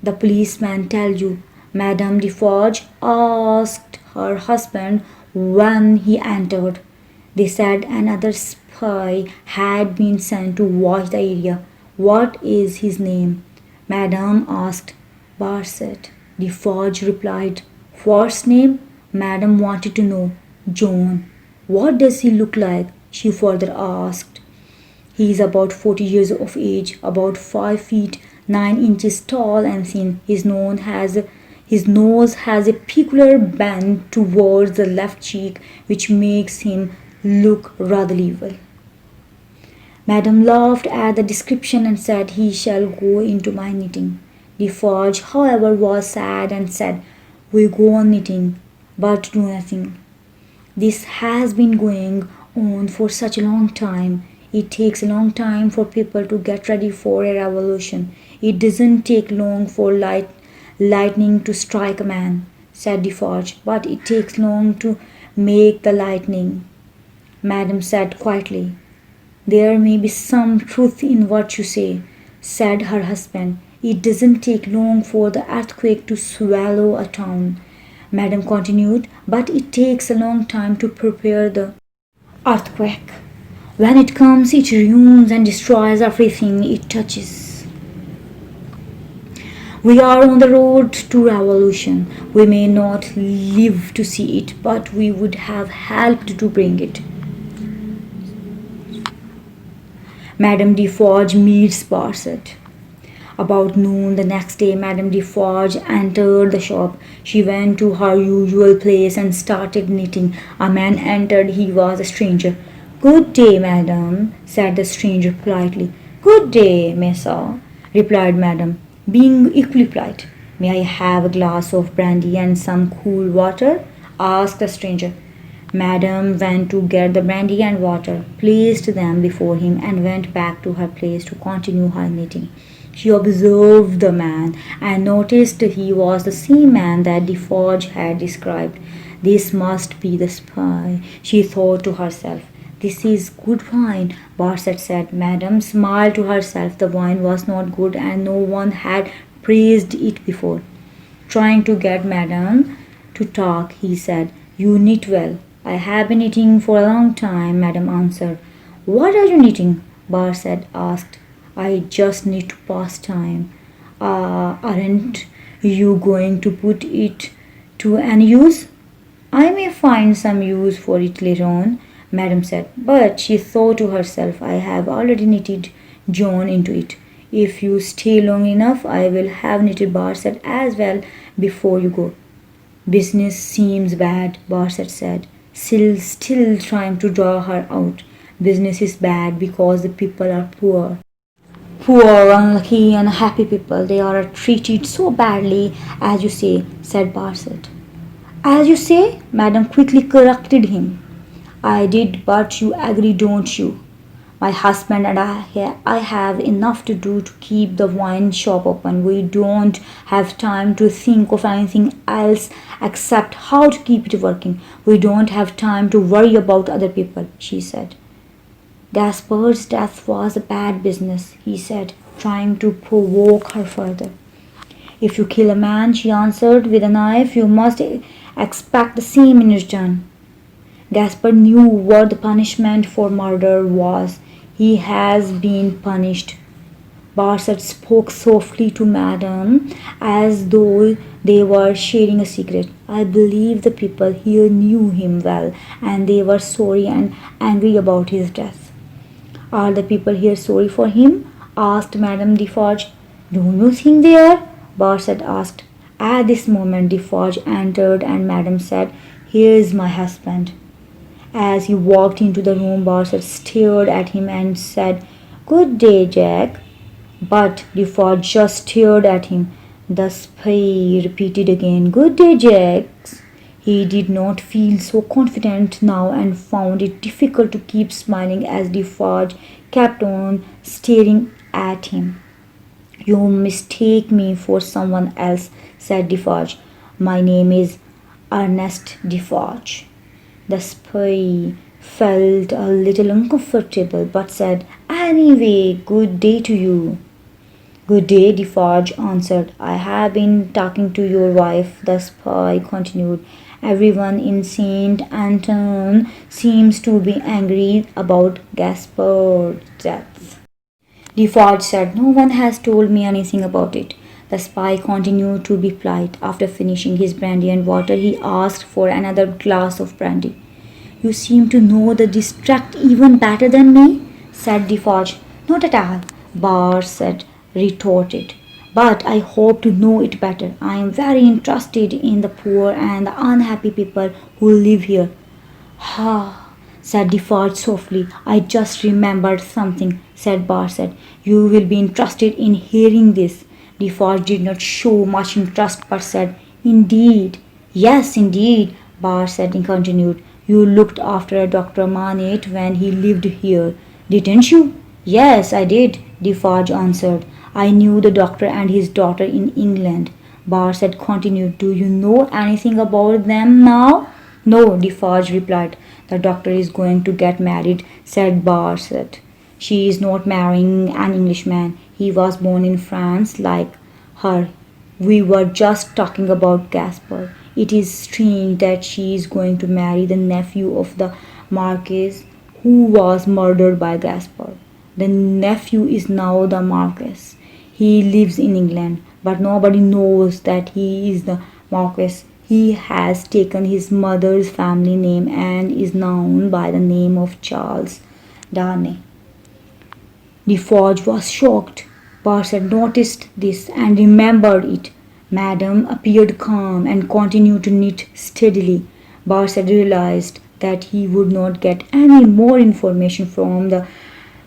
the policeman, tell you? Madame Defarge asked her husband when he entered. They said another spy had been sent to watch the area. What is his name? Madame asked. Barset. Defarge replied. First name? Madame wanted to know. John. What does he look like? She further asked. He is about 40 years of age, about 5 feet 9 inches tall and thin. His nose has a peculiar bend towards the left cheek, which makes him look rather evil. Madame laughed at the description and said, He shall go into my knitting. Defarge, however, was sad and said, We go on knitting, but do nothing. This has been going on for such a long time. It takes a long time for people to get ready for a revolution. It doesn't take long for lightning to strike a man, said Defarge, but it takes long to make the lightning. Madame said quietly. There may be some truth in what you say, said her husband. It doesn't take long for the earthquake to swallow a town. Madame continued, but it takes a long time to prepare the earthquake. When it comes, it ruins and destroys everything it touches. We are on the road to revolution. We may not live to see it, but we would have helped to bring it. Madame Defarge meets Barset. About noon the next day, Madame Defarge entered the shop. She went to her usual place and started knitting. A man entered. He was a stranger. Good day, madam, said the stranger politely. Good day, messa, replied madam, being equally polite. May I have a glass of brandy and some cool water? Asked the stranger. Madam went to get the brandy and water, placed them before him, and went back to her place to continue her knitting. She observed the man and noticed he was the same man that Defarge had described. This must be the spy, she thought to herself. This is good wine, Barset said. Madame smiled to herself. The wine was not good and no one had praised it before. Trying to get Madame to talk, he said, You knit well. I have been knitting for a long time, Madame answered. What are you knitting? Barset asked. I just knit to pass time. Aren't you going to put it to any use? I may find some use for it later on, Madame said, but she thought to herself, I have already knitted John into it. If you stay long enough, I will have knitted Barset as well before you go. Business seems bad, Barset said, still trying to draw her out. Business is bad because the people are poor. Poor, unlucky, unhappy people, they are treated so badly, as you say, said Barset. As you say, Madame quickly corrected him. I did, but you agree, don't you? My husband and I have enough to do to keep the wine shop open. We don't have time to think of anything else except how to keep it working. We don't have time to worry about other people, she said. Gasper's death was a bad business, he said, trying to provoke her further. If you kill a man, she answered, with a knife, you must expect the same in return. Gasper knew what the punishment for murder was. He has been punished. Barset spoke softly to Madame as though they were sharing a secret. I believe the people here knew him well and they were sorry and angry about his death. Are the people here sorry for him? Asked Madame Defarge. Do you think they are? Barset asked. At this moment Defarge entered and Madame said, Here is my husband. As he walked into the room, Barset stared at him and said, Good day, Jack. But Defarge just stared at him. The spy repeated again, Good day, Jack. He did not feel so confident now and found it difficult to keep smiling as Defarge kept on staring at him. You mistake me for someone else, said Defarge. My name is Ernest Defarge. The spy felt a little uncomfortable but said, Anyway, good day to you. Good day, Defarge answered. I have been talking to your wife, the spy continued. Everyone in St. Anton seems to be angry about Gaspar's death. Defarge said, no one has told me anything about it. The spy continued to be polite. After finishing his brandy and water, he asked for another glass of brandy. You seem to know the district even better than me, said Defarge. Not at all, Bar said, retorted. But I hope to know it better. I am very interested in the poor and the unhappy people who live here. Ha, said Defarge softly. I just remembered something, said Barset. You will be interested in hearing this. Defarge did not show much interest but said, indeed. Yes, indeed, Barset continued. You looked after Dr. Manette when he lived here, didn't you? Yes, I did, Defarge answered. I knew the doctor and his daughter in England. Barset continued. Do you know anything about them now? No, Defarge replied. The doctor is going to get married, said Barset. She is not marrying an Englishman. He was born in France like her. We were just talking about Gaspar. It is strange that she is going to marry the nephew of the Marquis who was murdered by Gaspar. The nephew is now the Marquis. He lives in England, but nobody knows that he is the Marquis. He has taken his mother's family name and is known by the name of Charles Darnay. Defarge was shocked. Barset noticed this and remembered it. Madame appeared calm and continued to knit steadily. Barset realized that he would not get any more information from the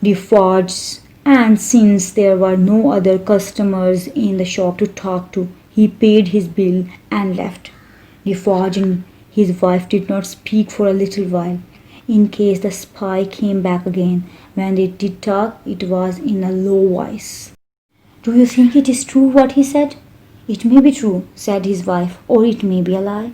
Defarges, and since there were no other customers in the shop to talk to, he paid his bill and left. Defarge and his wife did not speak for a little while, in case the spy came back again. When they did talk, it was in a low voice. Do you think it is true what he said? It may be true, said his wife, or it may be a lie.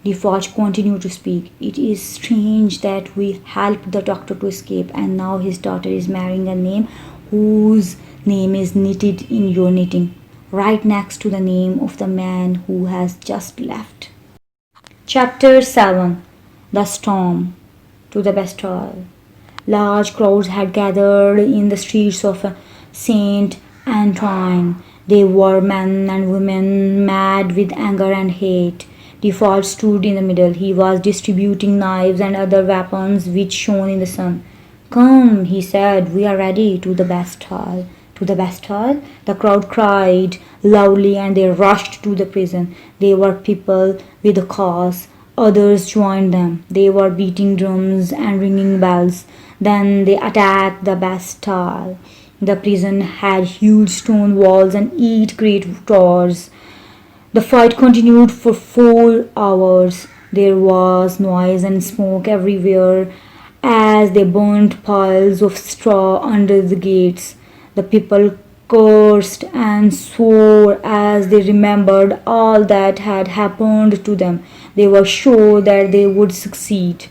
Defarge continued to speak. It is strange that we helped the doctor to escape, and now his daughter is marrying a name whose name is knitted in your knitting, right next to the name of the man who has just left. Chapter 7. The Storm. To the Bastille. Large crowds had gathered in the streets of St. Antoine. They were men and women mad with anger and hate. Defarge stood in the middle. He was distributing knives and other weapons which shone in the sun. Come, he said, we are ready. To the Bastille. To the Bastille? The crowd cried loudly and they rushed to the prison. They were people with a cause. Others joined them. They were beating drums and ringing bells. Then they attacked the Bastille. The prison had huge stone walls and 8 great doors. The fight continued for 4 hours. There was noise and smoke everywhere as they burnt piles of straw under the gates. The people cursed and swore as they remembered all that had happened to them. They were sure that they would succeed.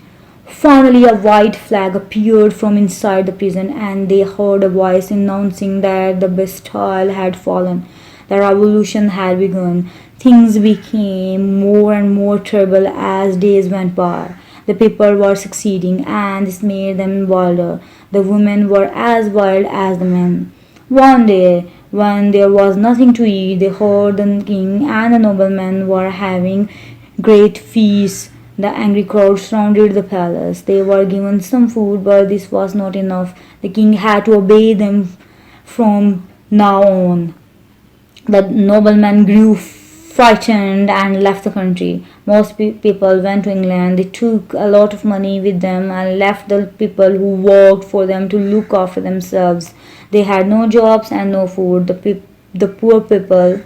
Finally, a white flag appeared from inside the prison, and they heard a voice announcing that the Bastille had fallen. The revolution had begun. Things became more and more terrible as days went by. The people were succeeding, and this made them wilder. The women were as wild as the men. One day, when there was nothing to eat, they heard the king and the noblemen were having great feasts. The angry crowd surrounded the palace. They were given some food, but this was not enough. The king had to obey them from now on. The noblemen grew frightened and left the country. Most people went to England. They took a lot of money with them and left the people who worked for them to look after themselves. They had no jobs and no food. The poor people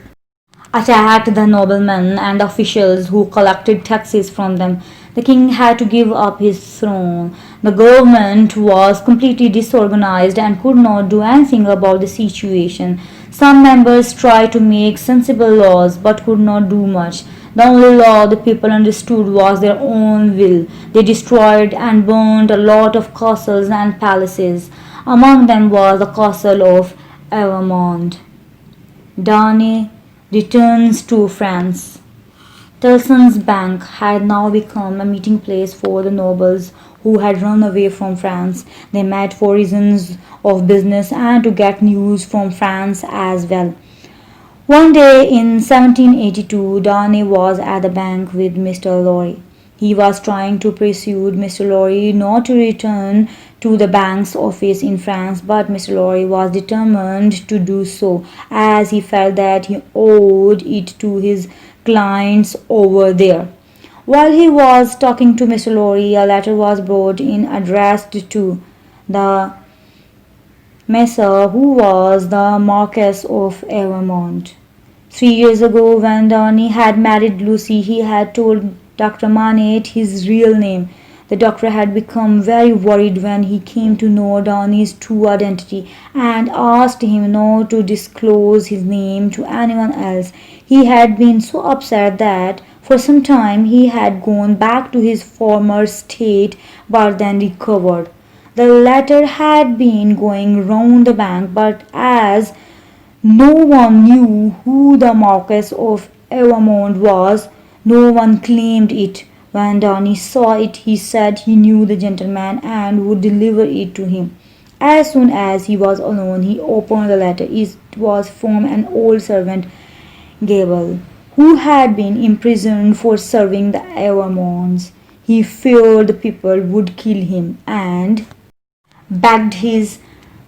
attacked the noblemen and officials who collected taxes from them. The king had to give up his throne. The government was completely disorganized and could not do anything about the situation. Some members tried to make sensible laws but could not do much. The only law the people understood was their own will. They destroyed and burned a lot of castles and palaces. Among them was the castle of Evermonde. Darnay returns to France. Tellson's Bank had now become a meeting place for the nobles who had run away from France. They met for reasons of business and to get news from France as well. One day in 1782, Darnay was at the bank with Mr. Lorry. He was trying to persuade Mr. Lorry not to return to the bank's office in France, but Mr. Lorry was determined to do so, as he felt that he owed it to his clients over there. While he was talking to Mr. Lorry, a letter was brought in addressed to the Messer, who was the Marquis of Evermonde. 3 years ago, when Darnay had married Lucy, he had told Dr. Manette his real name. The doctor had become very worried when he came to know Darnay's true identity and asked him not to disclose his name to anyone else. He had been so upset that for some time he had gone back to his former state but then recovered. The letter had been going round the bank, but as no one knew who the Marquis of Evermonde was, no one claimed it. When Darnay saw it, he said he knew the gentleman and would deliver it to him. As soon as he was alone, he opened the letter. It was from an old servant, Gable, who had been imprisoned for serving the Evermondes. He feared the people would kill him and begged his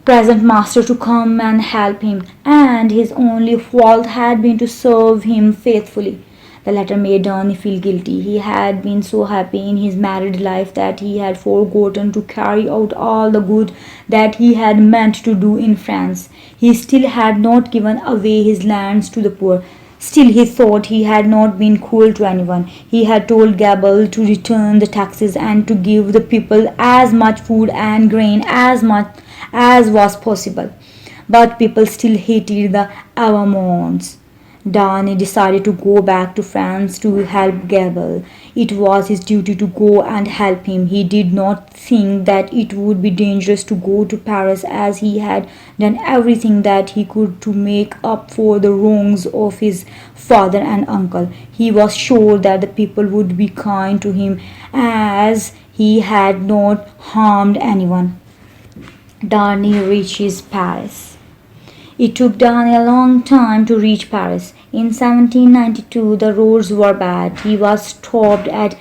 present master to come and help him, and his only fault had been to serve him faithfully. The letter made Darnay feel guilty. He had been so happy in his married life that he had forgotten to carry out all the good that he had meant to do in France. He still had not given away his lands to the poor. Still, he thought he had not been cruel to anyone. He had told Gable to return the taxes and to give the people as much food and grain as was possible. But people still hated the Evermondes. Darnay decided to go back to France to help Gable. It was his duty to go and help him. He did not think that it would be dangerous to go to Paris, as he had done everything that he could to make up for the wrongs of his father and uncle. He was sure that the people would be kind to him, as he had not harmed anyone. Darnay reaches Paris. It took Darnay a long time to reach Paris. In 1792, the roads were bad. He was stopped at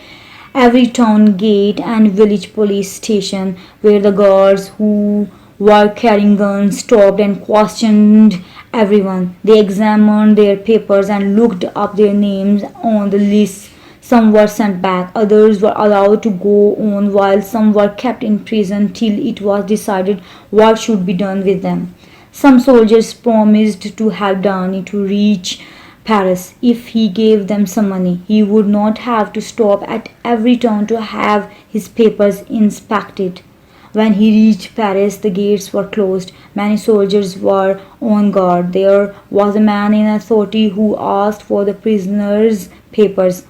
every town gate and village police station, where the guards who were carrying guns stopped and questioned everyone. They examined their papers and looked up their names on the list. Some were sent back, others were allowed to go on, while some were kept in prison till it was decided what should be done with them. Some soldiers promised to help Darnay to reach Paris if he gave them some money. He would not have to stop at every town to have his papers inspected. When he reached Paris, the gates were closed. Many soldiers were on guard. There was a man in authority who asked for the prisoners' papers.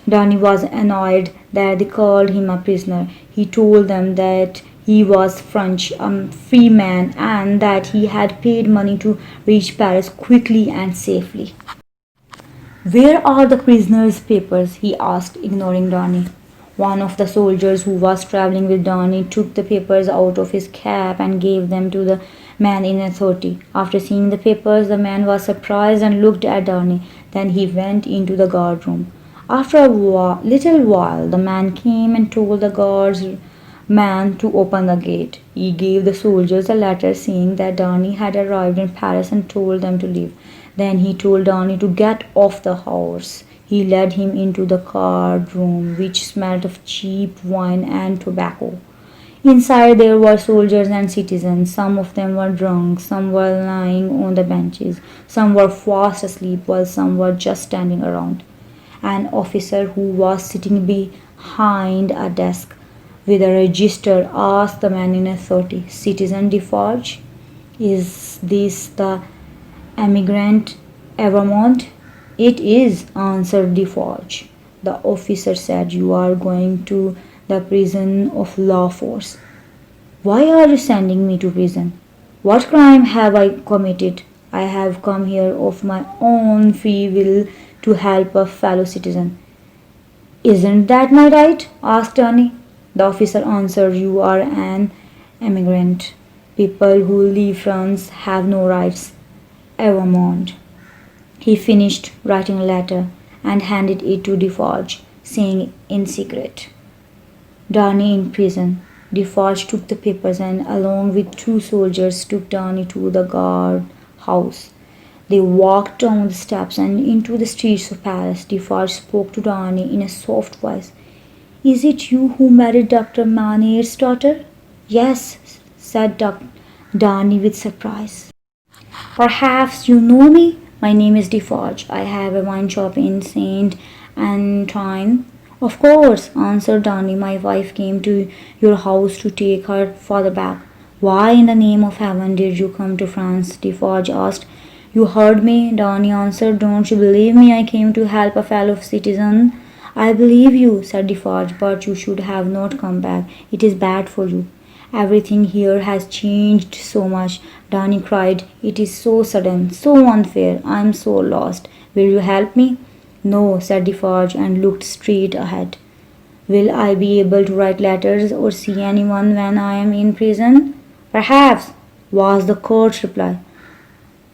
Darnay was annoyed that they called him a prisoner. He told them that he was French, a free man, and that he had paid money to reach Paris quickly and safely. "Where are the prisoners' papers?" he asked, ignoring Darnay. One of the soldiers who was traveling with Darnay took the papers out of his cap and gave them to the man in authority. After seeing the papers, the man was surprised and looked at Darnay. Then he went into the guard room. After a little while, the man came and told the guards man to open the gate. He gave the soldiers a letter saying that Darnay had arrived in Paris and told them to leave. Then he told Darnay to get off the horse. He led him into the card room, which smelled of cheap wine and tobacco. Inside there were soldiers and citizens. Some of them were drunk, some were lying on the benches, some were fast asleep, while some were just standing around. An officer who was sitting behind a desk with a register asked the man in authority, "Citizen Defarge, is this the emigrant Evermonde?" "It is," answered Defarge. The officer said, "You are going to the prison of La Force." "Why are you sending me to prison? What crime have I committed?" I have come here of my own free will to help a fellow citizen. Isn't that my right? Asked Darnay. The officer answered, You are an emigrant. People who leave France have no rights. Evermonde. He finished writing a letter and handed it to Defarge, saying in secret, Darnay in prison. Defarge took the papers and, along with two soldiers, took Darnay to the guard house. They walked down the steps and into the streets of Paris. Defarge spoke to Darnay in a soft voice. Is it you who married Dr. Manette's daughter? Yes, said Darnay with surprise. Perhaps you know me? My name is Defarge. I have a wine shop in Saint Antoine. Of course, answered Darnay. My wife came to your house to take her father back. Why in the name of heaven did you come to France? Defarge asked. You heard me, Darnay answered. Don't you believe me? I came to help a fellow citizen. I believe you, said Defarge, but you should have not come back. It is bad for you. Everything here has changed so much, Darnay cried. It is so sudden, so unfair. I am so lost. Will you help me? No, said Defarge and looked straight ahead. Will I be able to write letters or see anyone when I am in prison? Perhaps, was the curt reply.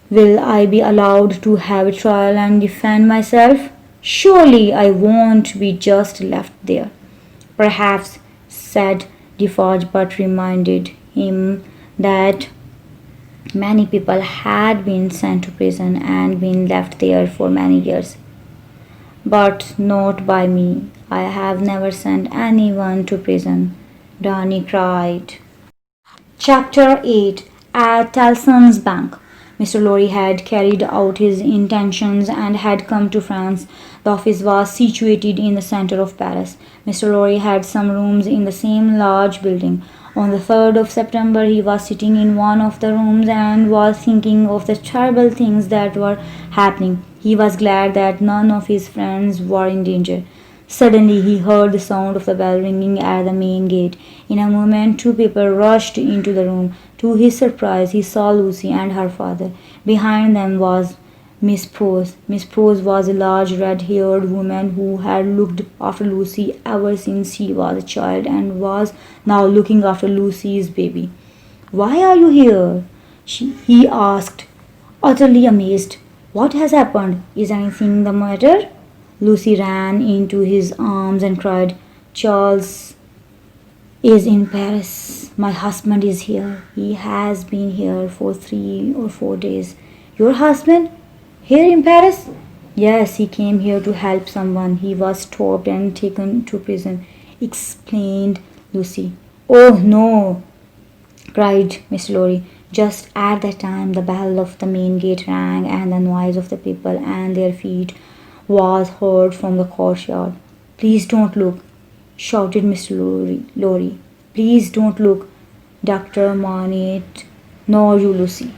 Will I be allowed to have a trial and defend myself? Surely I won't be just left there. Perhaps, said Defarge, but reminded him that many people had been sent to prison and been left there for many years. But not by me. I have never sent anyone to prison, Darnay cried. Chapter 8. At Tellson's Bank. Mr. Lorry had carried out his intentions and had come to France. The office was situated in the center of Paris. Mr. Lorry had some rooms in the same large building. On the 3rd of September, he was sitting in one of the rooms and was thinking of the terrible things that were happening. He was glad that none of his friends were in danger. Suddenly he heard the sound of the bell ringing at the main gate. In a moment 2 people rushed into the room. To his surprise, he saw Lucy and her father. Behind them was Miss Prose. Miss Prose was a large red-haired woman who had looked after Lucy ever since she was a child and was now looking after Lucy's baby. Why are you here? He asked, utterly amazed. What has happened? Is anything the matter? Lucy ran into his arms and cried, Charles is in Paris. My husband is here. He has been here for 3 or 4 days. Your husband? Here in Paris? Yes, he came here to help someone. He was stopped and taken to prison, explained Lucy. Oh no, cried Mr. Lorry. Just at that time the bell of the main gate rang and the noise of the people and their feet was heard from the courtyard. Please don't look, shouted Mr. Lorry. Please don't look, Dr. Manette, nor you, Lucy.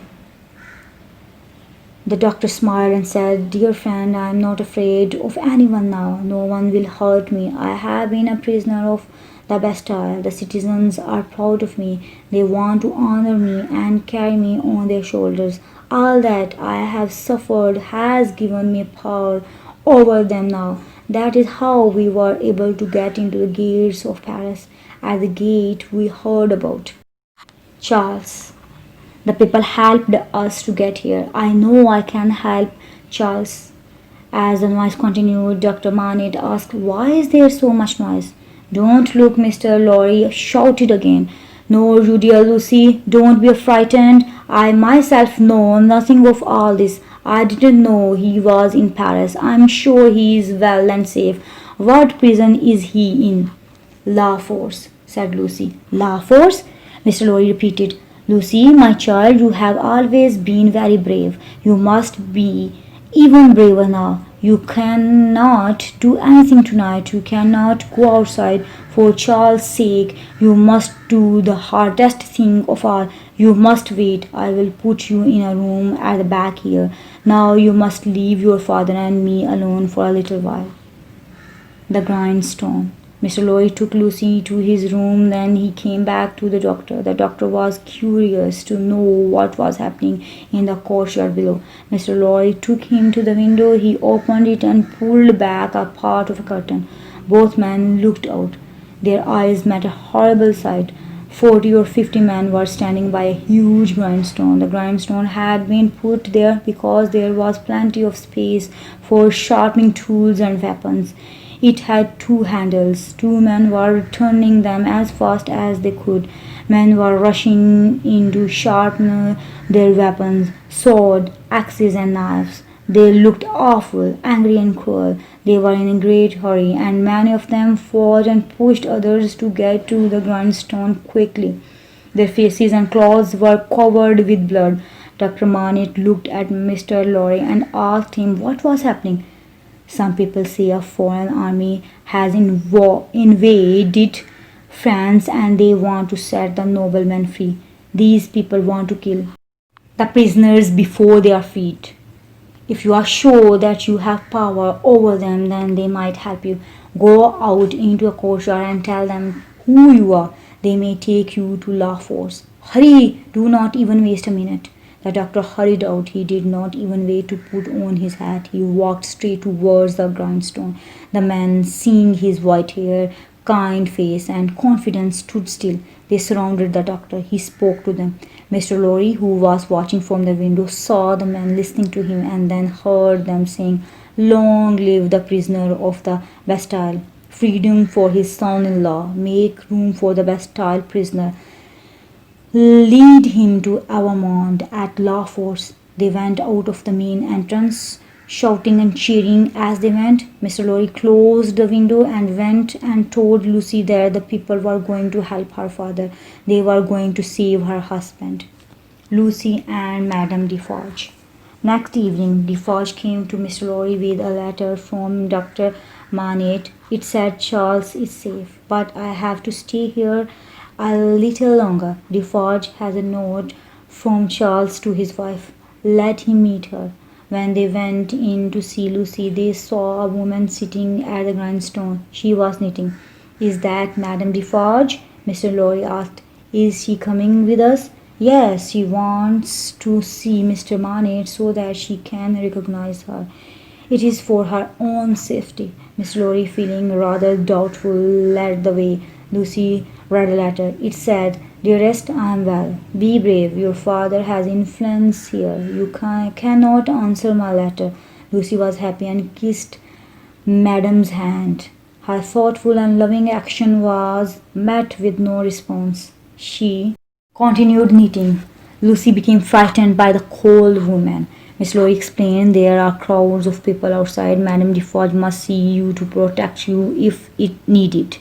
The doctor smiled and said, Dear friend, I am not afraid of anyone now. No one will hurt me. I have been a prisoner of the Bastille. The citizens are proud of me. They want to honor me and carry me on their shoulders. All that I have suffered has given me power over them now. That is how we were able to get into the gates of Paris. At the gate we heard about Charles. The people helped us to get here. I know I can help Charles. As the noise continued, Dr. Manette asked, Why is there so much noise? Don't look, Mr. Lorry shouted again. No, you dear Lucy, don't be frightened. I myself know nothing of all this. I didn't know he was in Paris. I'm sure he is well and safe. What prison is he in? La Force, said Lucy. La Force? Mr. Lorry repeated. Lucy, my child, you have always been very brave. You must be even braver now. You cannot do anything tonight. You cannot go outside. For Charles' sake, you must do the hardest thing of all. You must wait. I will put you in a room at the back here. Now you must leave your father and me alone for a little while. The grindstone. Mr. Lorry took Lucy to his room, then he came back to the doctor. The doctor was curious to know what was happening in the courtyard below. Mr. Lorry took him to the window. He opened it and pulled back a part of a curtain. Both men looked out. Their eyes met a horrible sight. 40 or 50 men were standing by a huge grindstone. The grindstone had been put there because there was plenty of space for sharpening tools and weapons. It had two handles. Two men were turning them as fast as they could. Men were rushing in to sharpen their weapons, swords, axes, and knives. They looked awful, angry and cruel. They were in a great hurry, and many of them fought and pushed others to get to the grindstone quickly. Their faces and clothes were covered with blood. Dr. Manette looked at Mr. Lorry and asked him what was happening. Some people say a foreign army has invaded France and they want to set the noblemen free. These people want to kill the prisoners before they are freed. If you are sure that you have power over them, then they might help you. Go out into a courtyard and tell them who you are. They may take you to La Force. Hurry! Do not even waste a minute. The doctor hurried out. He did not even wait to put on his hat. He walked straight towards the grindstone. The men, seeing his white hair, kind face, and confidence, stood still. They surrounded the doctor. He spoke to them. Mr. Lorry, who was watching from the window, saw the men listening to him and then heard them saying, "Long live the prisoner of the Bastille! Freedom for his son-in-law! Make room for the Bastille prisoner! Lead him to Evermonde at La Force." They went out of the main entrance, shouting and cheering as they went. Mr. Lorry closed the window and went and told Lucy that the people were going to help her father. They were going to save her husband. Lucy and Madame Defarge. Next evening, Defarge came to Mr. Lorry with a letter from Dr. Manette. It said, "Charles is safe, but I have to stay here a little longer. Defarge has a note from Charles to his wife. Let him meet her." When they went in to see Lucy, they saw a woman sitting at the grindstone. She was knitting. "Is that Madame Defarge?" Mr. Lorry asked. "Is she coming with us?" "Yes, she wants to see Mr. Manette so that she can recognize her. It is for her own safety." Mr. Lorry, feeling rather doubtful, led the way. Lucy read a letter. It said, "Dearest, I am well. Be brave. Your father has influence here. You cannot answer my letter." Lucy was happy and kissed Madame's hand. Her thoughtful and loving action was met with no response. She continued knitting. Lucy became frightened by the cold woman. Miss Lorry explained, "There are crowds of people outside. Madame Defarge must see you to protect you if it needed."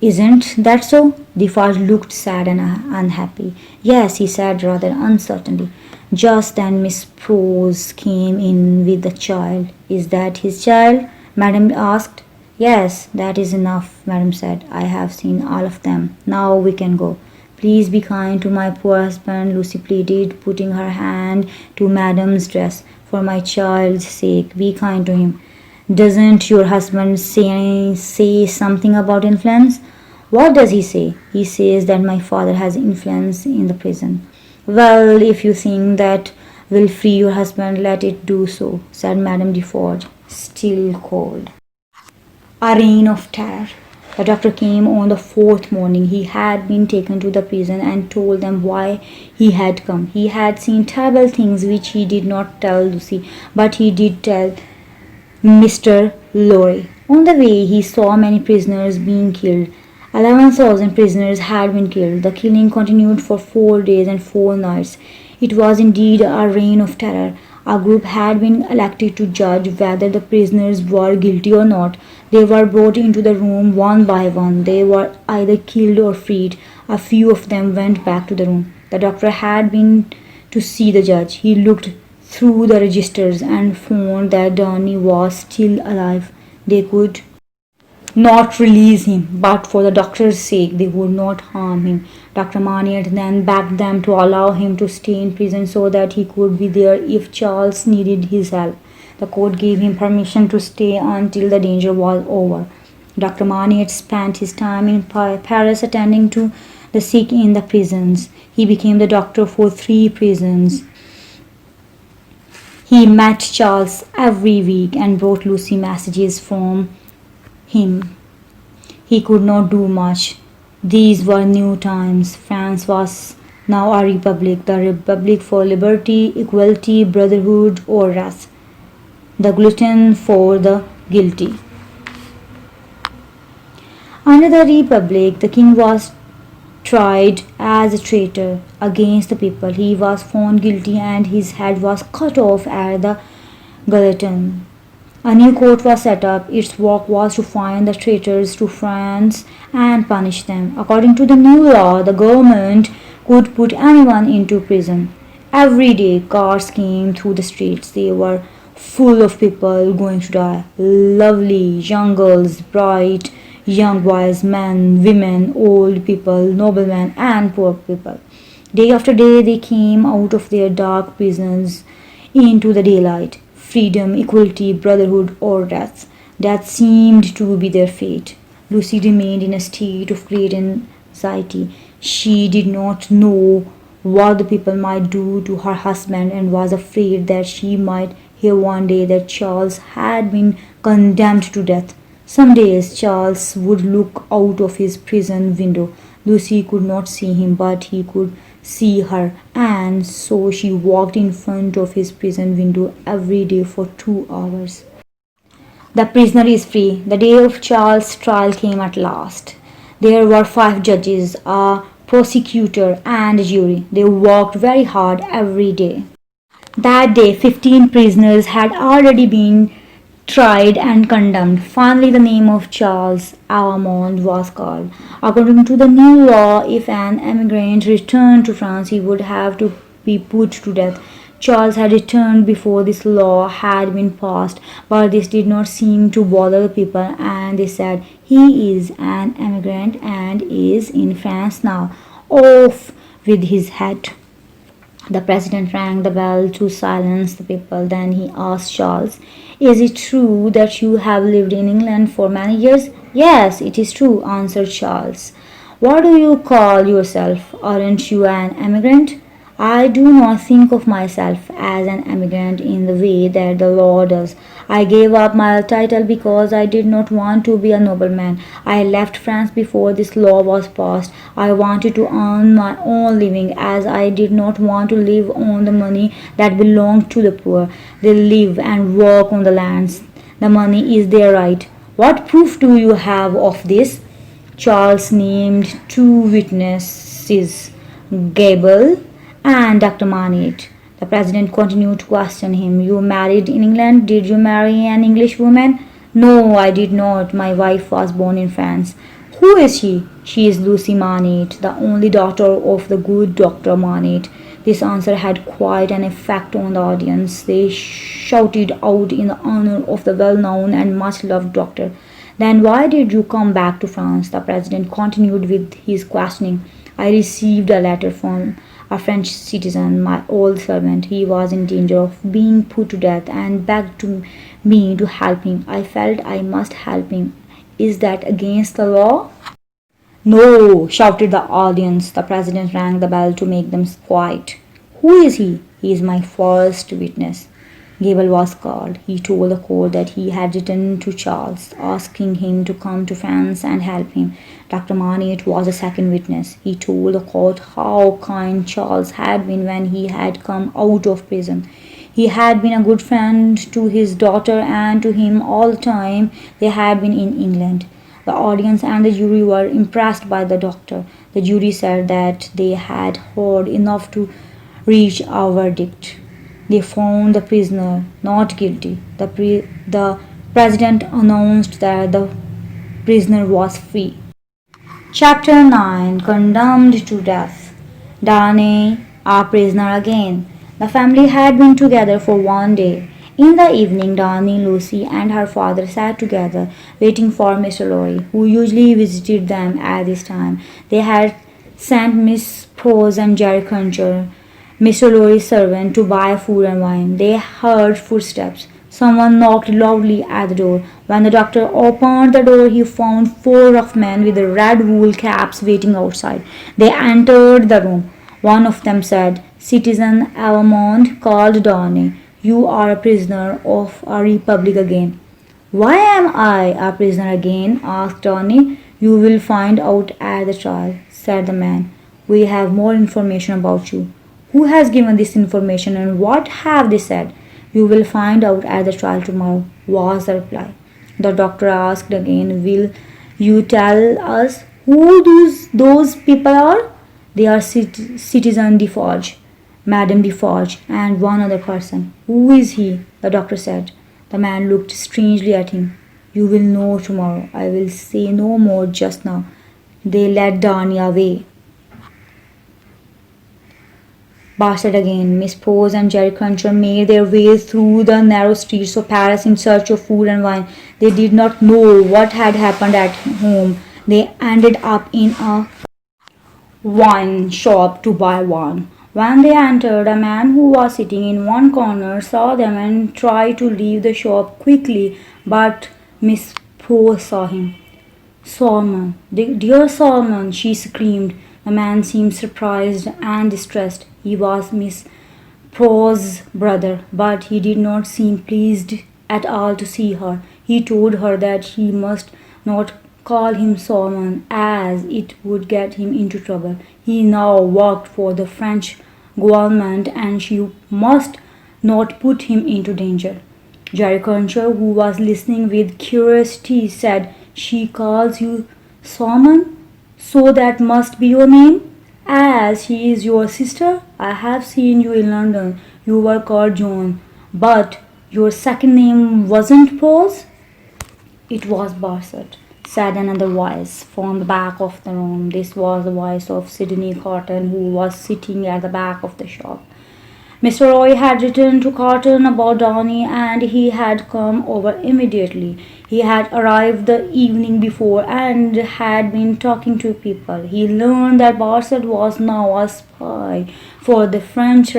"Isn't that so?" Defarge looked sad and unhappy. "Yes," he said rather uncertainly. Just then Miss Prose came in with the child. "Is that his child?" Madame asked. "Yes, that is enough," Madame said. "I have seen all of them. Now we can go." "Please be kind to my poor husband," Lucy pleaded, putting her hand to Madame's dress. "For my child's sake, be kind to him." "Doesn't your husband say something about influence?" "What does he say?" "He says that my father has influence in the prison." "Well, if you think that will free your husband, let it do so," said Madame Defarge, still cold. A reign of terror. The doctor came on the fourth morning. He had been taken to the prison and told them why he had come. He had seen terrible things which he did not tell Lucy, but he did tell Mr. Lorry. On the way, he saw many prisoners being killed. 11,000 prisoners had been killed. The killing continued for 4 days and 4 nights. It was indeed a reign of terror. A group had been elected to judge whether the prisoners were guilty or not. They were brought into the room one by one. They were either killed or freed. A few of them went back to the room. The doctor had been to see the judge. He looked through the registers and found that Darnay was still alive. They could not release him, but for the doctor's sake they would not harm him. Dr. Manette then begged them to allow him to stay in prison so that he could be there if Charles needed his help. The court gave him permission to stay until the danger was over. Dr. Manette spent his time in Paris attending to the sick in the prisons. He became the doctor for 3 prisons. He met Charles every week and brought Lucy messages from him. He could not do much. These were new times. France was now a republic, the republic for liberty, equality, brotherhood, or wrath. The glutton for the guilty. Under the republic, the king was tried as a traitor against the people. He was found guilty and his head was cut off at the guillotine. A new court was set up. Its work was to find the traitors to France and punish them. According to the new law, the government could put anyone into prison. Every day, cars came through the streets. They were full of people going to die. Lovely young girls, bright young boys, men, women, old people, noblemen, and poor people. Day after day, they came out of their dark prisons into the daylight. Freedom, equality, brotherhood, or death. That seemed to be their fate. Lucy remained in a state of great anxiety. She did not know what the people might do to her husband and was afraid that she might hear one day that Charles had been condemned to death. Some days Charles would look out of his prison window. Lucy could not see him, but he could see her, and so she walked in front of his prison window every day for 2 hours. The prisoner is free. The day of Charles' trial came at last. There were 5 judges, a prosecutor, and a jury. They worked very hard every day. That day, 15 prisoners had already been tried and condemned. Finally, the name of Charles Evermonde was called. According to the new law, if an emigrant returned to France, he would have to be put to death. Charles had returned before this law had been passed, but this did not seem to bother the people, and they said, "He is an emigrant and is in France now. Off with his head." The president rang the bell to silence the people. Then he asked Charles, "Is it true that you have lived in England for many years?" "Yes, it is true," answered Charles. "What do you call yourself? Aren't you an emigrant?" "I do not think of myself as an emigrant in the way that the law does. I gave up my title because I did not want to be a nobleman. I left France before this law was passed. I wanted to earn my own living, as I did not want to live on the money that belonged to the poor. They live and work on the lands. The money is their right." "What proof do you have of this?" Charles named 2 witnesses, Gable and Dr. Manette. The president continued to question him. "You married in England? Did you marry an English woman?" "No, I did not. My wife was born in France." "Who is she?" "She is Lucy Manette, the only daughter of the good Dr. Manette." This answer had quite an effect on the audience. They shouted out in the honor of the well-known and much-loved doctor. "Then why did you come back to France?" The president continued with his questioning. "I received a letter from a French citizen, my old servant. He was in danger of being put to death and begged me to help him. I felt I must help him. Is that against the law?" "No," shouted the audience. The president rang the bell to make them quiet. "Who is he?" "He is my first witness." Gable was called. He told the court that he had written to Charles, asking him to come to France and help him. Dr. Manette was the second witness. He told the court how kind Charles had been when he had come out of prison. He had been a good friend to his daughter and to him all the time they had been in England. The audience and the jury were impressed by the doctor. The jury said that they had heard enough to reach a verdict. They found the prisoner not guilty. The president announced that the prisoner was free. Chapter 9. Condemned to death. Darnay, a prisoner again. The family had been together for one day. In the evening, Darnay, Lucy, and her father sat together, waiting for Mr. Lorry, who usually visited them at this time. They had sent Miss Prose and Jerry Cruncher, Mr. Lorry's servant, to buy food and wine. They heard footsteps. Someone knocked loudly at the door. When the doctor opened the door, he found four rough men with red wool caps waiting outside. They entered the room. One of them said, "Citizen Evermonde called Darnay. You are a prisoner of our republic again." "Why am I a prisoner again?" asked Darnay. "You will find out at the trial," said the man. "We have more information about you." "Who has given this information and what have they said?" "You will find out at the trial tomorrow," was the reply. The doctor asked again, "Will you tell us who those people are?" "They are Citizen Defarge, Madame Defarge, and one other person." "Who is he?" the doctor said. The man looked strangely at him. "You will know tomorrow. I will say no more just now." They led Darnay away. Bastard again. Miss Prose and Jerry Cruncher made their way through the narrow streets of Paris in search of food and wine. They did not know what had happened at home. They ended up in a wine shop to buy wine. When they entered, a man who was sitting in one corner saw them and tried to leave the shop quickly, but Miss Prose saw him. "Solomon, dear Solomon," she screamed. The man seemed surprised and distressed. He was Miss Prose's brother, but he did not seem pleased at all to see her. He told her that he must not call him Solomon, as it would get him into trouble. He now worked for the French government and she must not put him into danger. Jerry Cruncher, who was listening with curiosity, said, "She calls you Solomon? So that must be your name? As she is your sister, I have seen you in London. You were called John, but your second name wasn't Prose?" "It was Barsett," said another voice from the back of the room. This was the voice of Sidney Carton, who was sitting at the back of the shop. Mr. Roy had written to Carton about Darnay and he had come over immediately. He had arrived the evening before and had been talking to people. He learned that Barsett was now a spy for the French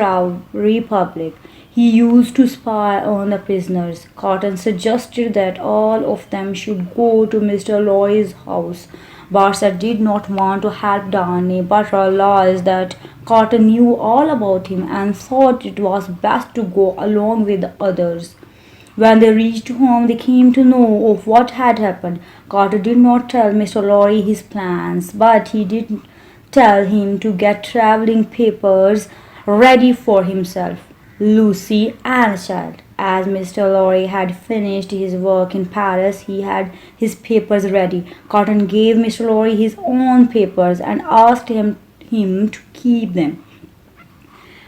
Republic. He used to spy on the prisoners. Carton suggested that all of them should go to Mr. Roy's house. Barsett did not want to help Darnay, but realized that Carton knew all about him and thought it was best to go along with the others. When they reached home, they came to know of what had happened. Carton did not tell Mr. Lorry his plans, but he did tell him to get travelling papers ready for himself, Lucy, and a child. As Mr. Lorry had finished his work in Paris, he had his papers ready. Carton gave Mr. Lorry his own papers and asked him to keep them.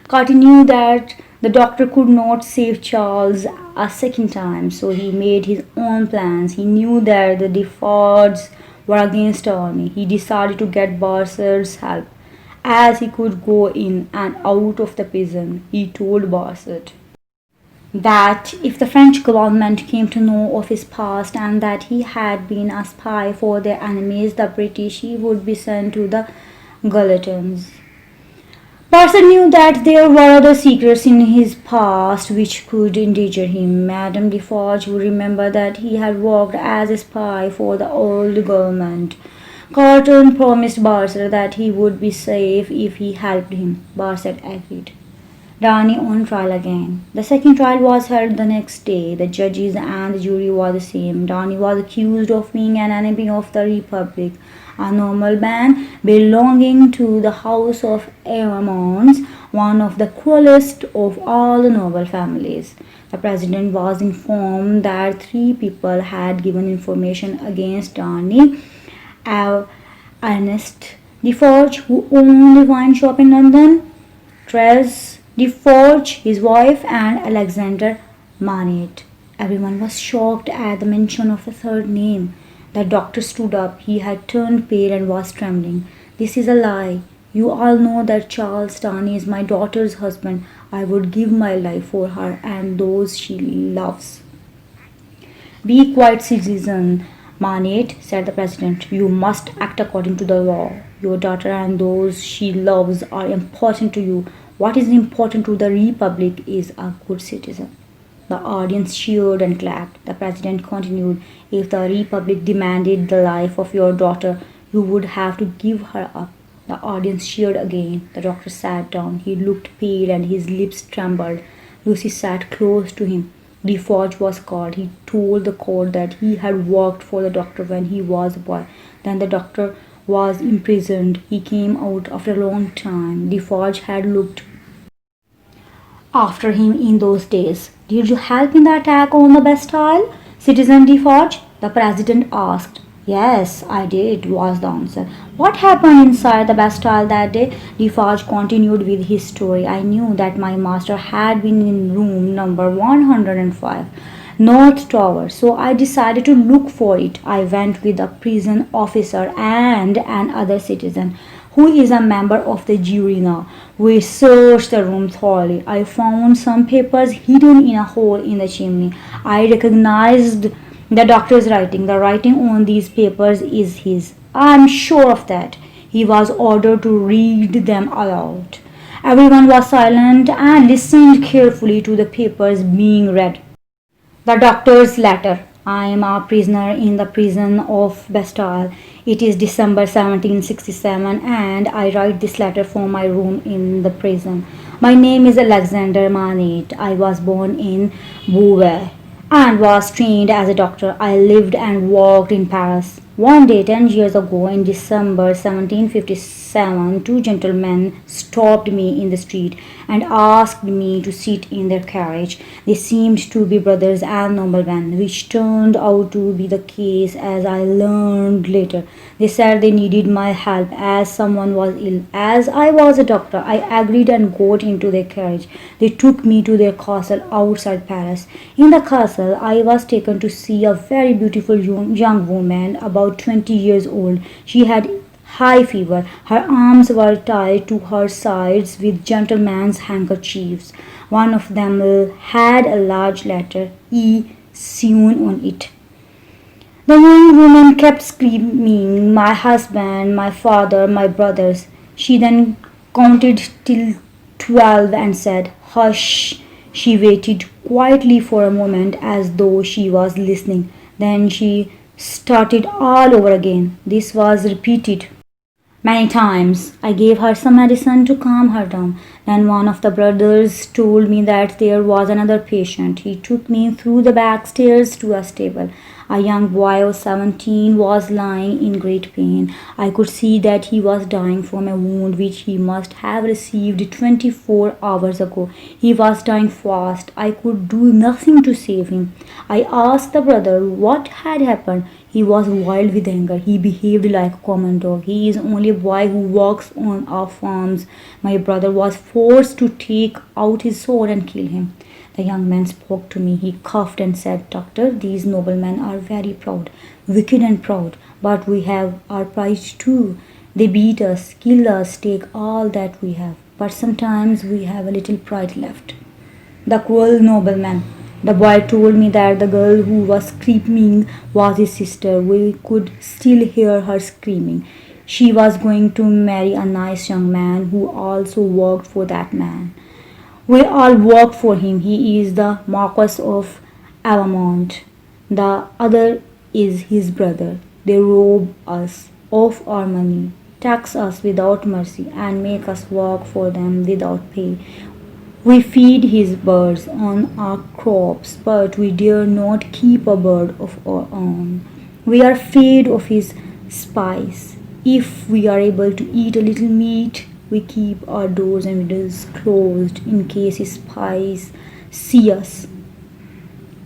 Carton knew that the doctor could not save Charles a second time, so he made his own plans. He knew that the Defarges were against Darnay. He decided to get Barsett's help. As he could go in and out of the prison, he told Barsett that if the French government came to know of his past and that he had been a spy for their enemies, the British, he would be sent to the guillotines. Barsett knew that there were other secrets in his past which could endanger him. Madame Defarge would remember that he had worked as a spy for the old government. Carton promised Barsett that he would be safe if he helped him. Barsett agreed. Darnay on trial again. The second trial was held the next day. The judges and the jury were the same. Darnay was accused of being an enemy of the Republic, a nobleman belonging to the House of Evermonde, one of the cruelest of all the noble families. The president was informed that three people had given information against Darnay: Ernest Defarge, who owned a wine shop in London; Charles Defarge, his wife, and Alexander Manette. Everyone was shocked at the mention of the third name. The doctor stood up. He had turned pale and was trembling. "This is a lie. You all know that Charles Darnay is my daughter's husband. I would give my life for her and those she loves." "Be quiet, citizen Manette," said the president. "You must act according to the law. Your daughter and those she loves are important to you. What is important to the Republic is a good citizen." The audience cheered and clapped. The president continued, "If the Republic demanded the life of your daughter, you would have to give her up." The audience cheered again. The doctor sat down. He looked pale and his lips trembled. Lucy sat close to him. Defarge was called. He told the court that he had worked for the doctor when he was a boy. Then the doctor was imprisoned. He came out after a long time. Defarge had looked after him in those days. "Did you help in the attack on the Bastille, Citizen Defarge?" the president asked. "Yes, I did," was the answer. "What happened inside the Bastille that day?" Defarge continued with his story. "I knew that my master had been in room number 105, North Tower, so I decided to look for it. I went with a prison officer and another citizen who is a member of the jury now. We searched the room thoroughly. I found some papers hidden in a hole in the chimney. I recognized the doctor's writing. The writing on these papers is his. I am sure of that." He was ordered to read them aloud. Everyone was silent and listened carefully to the papers being read. The doctor's letter. "I am a prisoner in the prison of Bastille. It is December 1767 and I write this letter from my room in the prison. My name is Alexander Manette. I was born in Beauvais and was trained as a doctor. I lived and worked in Paris. One day, 10 years ago, in December 1757, two gentlemen stopped me in the street and asked me to sit in their carriage. They seemed to be brothers and noblemen, which turned out to be the case as I learned later. They said they needed my help as someone was ill. As I was a doctor, I agreed and got into their carriage. They took me to their castle outside Paris. In the castle, I was taken to see a very beautiful young woman about 20 years old. She had high fever. Her arms were tied to her sides with gentlemen's handkerchiefs. One of them had a large letter E sewn on it. The young woman kept screaming, "My husband, my father, my brothers." She then counted till 12 and said, "Hush." She waited quietly for a moment as though she was listening. Then she started all over again. This was repeated many times. I gave her some medicine to calm her down. Then one of the brothers told me that there was another patient. He took me through the back stairs to a stable. A young boy of 17 was lying in great pain. I could see that he was dying from a wound which he must have received 24 hours ago. He was dying fast. I could do nothing to save him. I asked the brother what had happened. He was wild with anger. He behaved like a common dog. He is only a boy who works on our farms. My brother was forced to take out his sword and kill him. The young man spoke to me. He coughed and said, "Doctor, these noblemen are very proud, wicked and proud, but we have our pride too. They beat us, kill us, take all that we have, but sometimes we have a little pride left." The cruel nobleman. The boy told me that the girl who was screaming was his sister. We could still hear her screaming. She was going to marry a nice young man who also worked for that man. We all work for him. He is the Marquis of Evermonde. The other is his brother. They rob us of our money, tax us without mercy, and make us work for them without pay. We feed his birds on our crops, but we dare not keep a bird of our own. We are afraid of his spies. If we are able to eat a little meat, we keep our doors and windows closed in case his spies see us.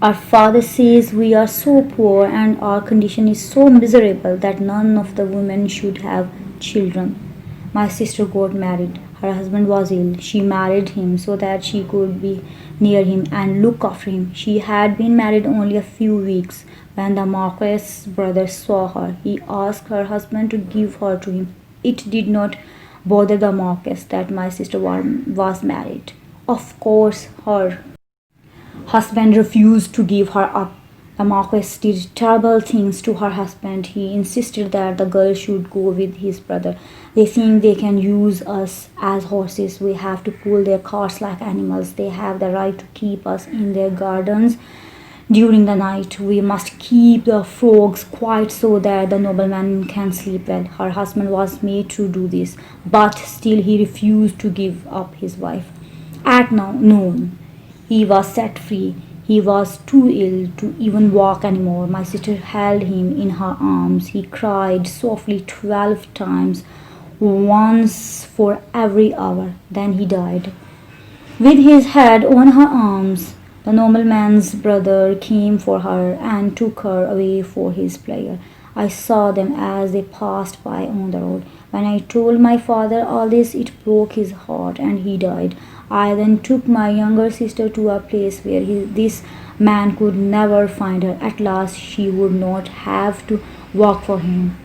Our father says we are so poor and our condition is so miserable that none of the women should have children. My sister got married. Her husband was ill. She married him so that she could be near him and look after him. She had been married only a few weeks when the Marquis's brother saw her. He asked her husband to give her to him. It did not bother the Marquis that my sister was married. Of course, her husband refused to give her up. The Marquis did terrible things to her husband. He insisted that the girl should go with his brother. They think they can use us as horses. We have to pull their carts like animals. They have the right to keep us in their gardens during the night. We must keep the frogs quiet so that the nobleman can sleep well. Her husband was made to do this, but still he refused to give up his wife. At noon, he was set free. He was too ill to even walk anymore. My sister held him in her arms. He cried softly 12 times, once for every hour. Then he died. With his head on her arms, the nobleman's brother came for her and took her away for his pleasure. I saw them as they passed by on the road. When I told my father all this, it broke his heart and he died. I then took my younger sister to a place where this man could never find her. At last, she would not have to work for him.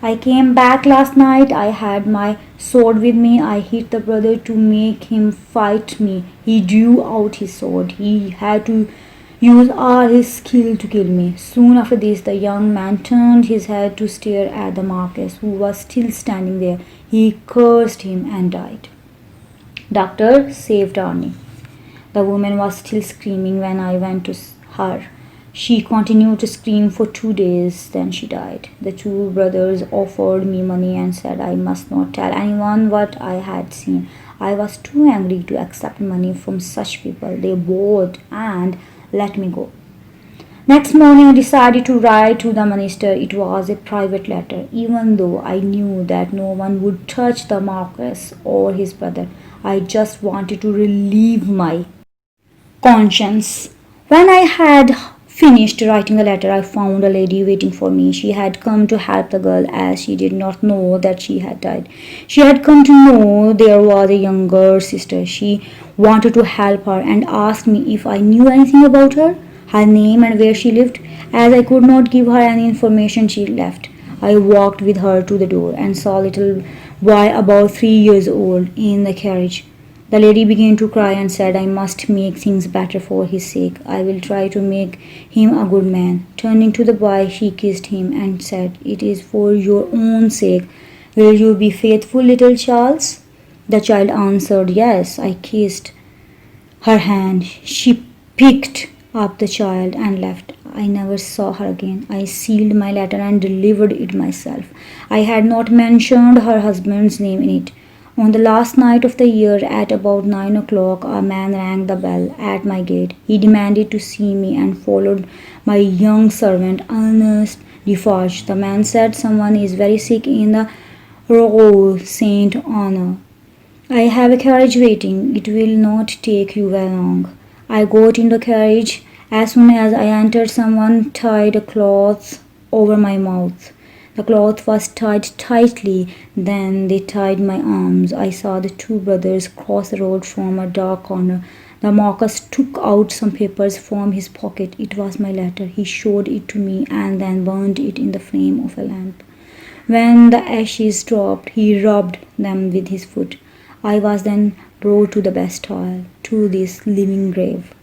I came back last night. I had my sword with me. I hit the brother to make him fight me. He drew out his sword. He had to use all his skill to kill me. Soon after this, the young man turned his head to stare at the Marquis, who was still standing there. He cursed him and died. Doctor saved Darnay. The woman was still screaming when I went to her. She continued to scream for 2 days, then she died. The two brothers offered me money and said I must not tell anyone what I had seen. I was too angry to accept money from such people. They bowed and let me go. Next morning I decided to write to the minister. It was a private letter, even though I knew that no one would touch the Marquis or his brother. I just wanted to relieve my conscience. When I had finished writing the letter, I found a lady waiting for me. She had come to help the girl as she did not know that she had died. She had come to know there was a younger sister. She wanted to help her and asked me if I knew anything about her name and where she lived. As I could not give her any information, she left. I walked with her to the door and saw a little boy about 3 years old in the carriage. The lady began to cry and said I must make things better for his sake. I will try to make him a good man. Turning to the boy, she kissed him and said, "It is for your own sake. Will you be faithful, little Charles?" The child answered, "Yes." I kissed her hand. She picked up the child and left. I never saw her again. I sealed my letter and delivered it myself. I had not mentioned her husband's name in it. On the last night of the year, at about 9 o'clock, a man rang the bell at my gate. He demanded to see me and followed my young servant, Ernest Defarge. The man said someone is very sick in the Rue Saint Honor. I have a carriage waiting. It will not take you very long. I got in the carriage. As soon as I entered, someone tied a cloth over my mouth. The cloth was tied tightly. Then they tied my arms. I saw the two brothers cross the road from a dark corner. The Marquis took out some papers from his pocket. It was my letter. He showed it to me and then burned it in the flame of a lamp. When the ashes dropped, he rubbed them with his foot. I was then brought to the Bastille, to this living grave.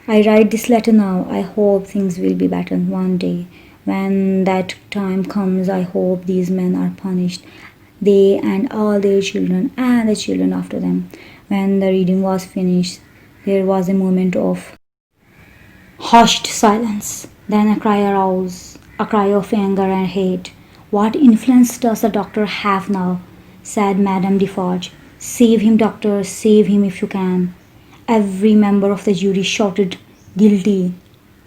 I write this letter now. I hope things will be better one day. When that time comes, I hope these men are punished, they and all their children and the children after them. When the reading was finished, there was a moment of hushed silence. Then a cry arose, a cry of anger and hate. "What influence does the doctor have now?" said Madame Defarge. "Save him, doctor, save him if you can." Every member of the jury shouted, "Guilty."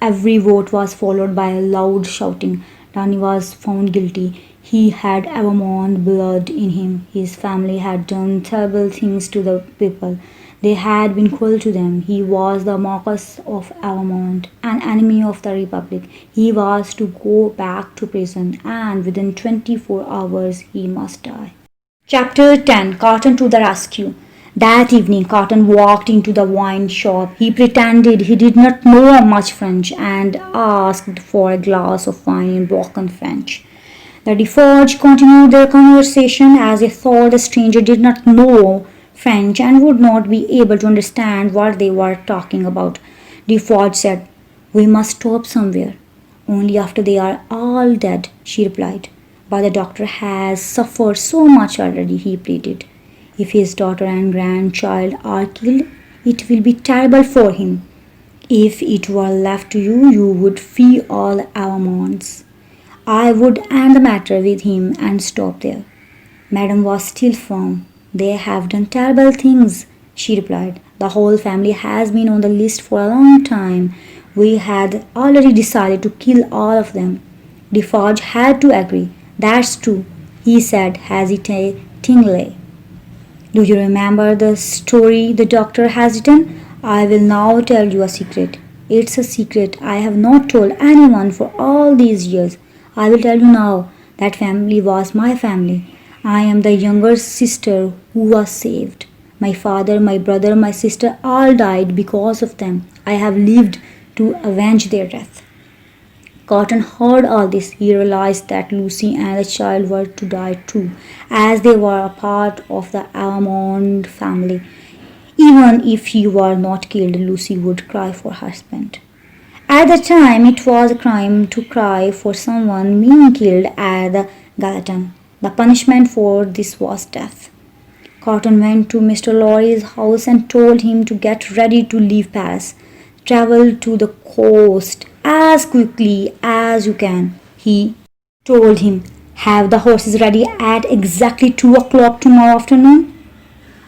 Every vote was followed by a loud shouting. Darnay was found guilty. He had Evermonde blood in him. His family had done terrible things to the people. They had been cruel to them. He was the Marquis of Evermonde, an enemy of the Republic. He was to go back to prison, and within 24 hours he must die. Chapter 10. Carton to the rescue. That evening, Carton walked into the wine shop. He pretended he did not know much French and asked for a glass of wine in broken French. The Defarge continued their conversation as they thought the stranger did not know French and would not be able to understand what they were talking about. Defarge said, We must stop somewhere. Only after they are all dead, she replied. But the doctor has suffered so much already, he pleaded. If his daughter and grandchild are killed, it will be terrible for him. If it were left to you, you would free all Evermondes. I would end the matter with him and stop there. Madame was still firm. They have done terrible things, she replied. The whole family has been on the list for a long time. We had already decided to kill all of them. Defarge had to agree. That's true, he said hesitatingly. Do you remember the story the doctor has written? I will now tell you a secret. It's a secret I have not told anyone for all these years. I will tell you now. That family was my family. I am the younger sister who was saved. My father, my brother, my sister all died because of them. I have lived to avenge their death. Carton heard all this. He realized that Lucy and the child were to die too, as they were a part of the Evermonde family. Even if he were not killed, Lucy would cry for her husband. At the time, it was a crime to cry for someone being killed at the Carton. The punishment for this was death. Carton went to Mr. Lorry's house and told him to get ready to leave Paris. Travel to the coast as quickly as you can, he told him. Have the horses ready at exactly 2 o'clock tomorrow afternoon.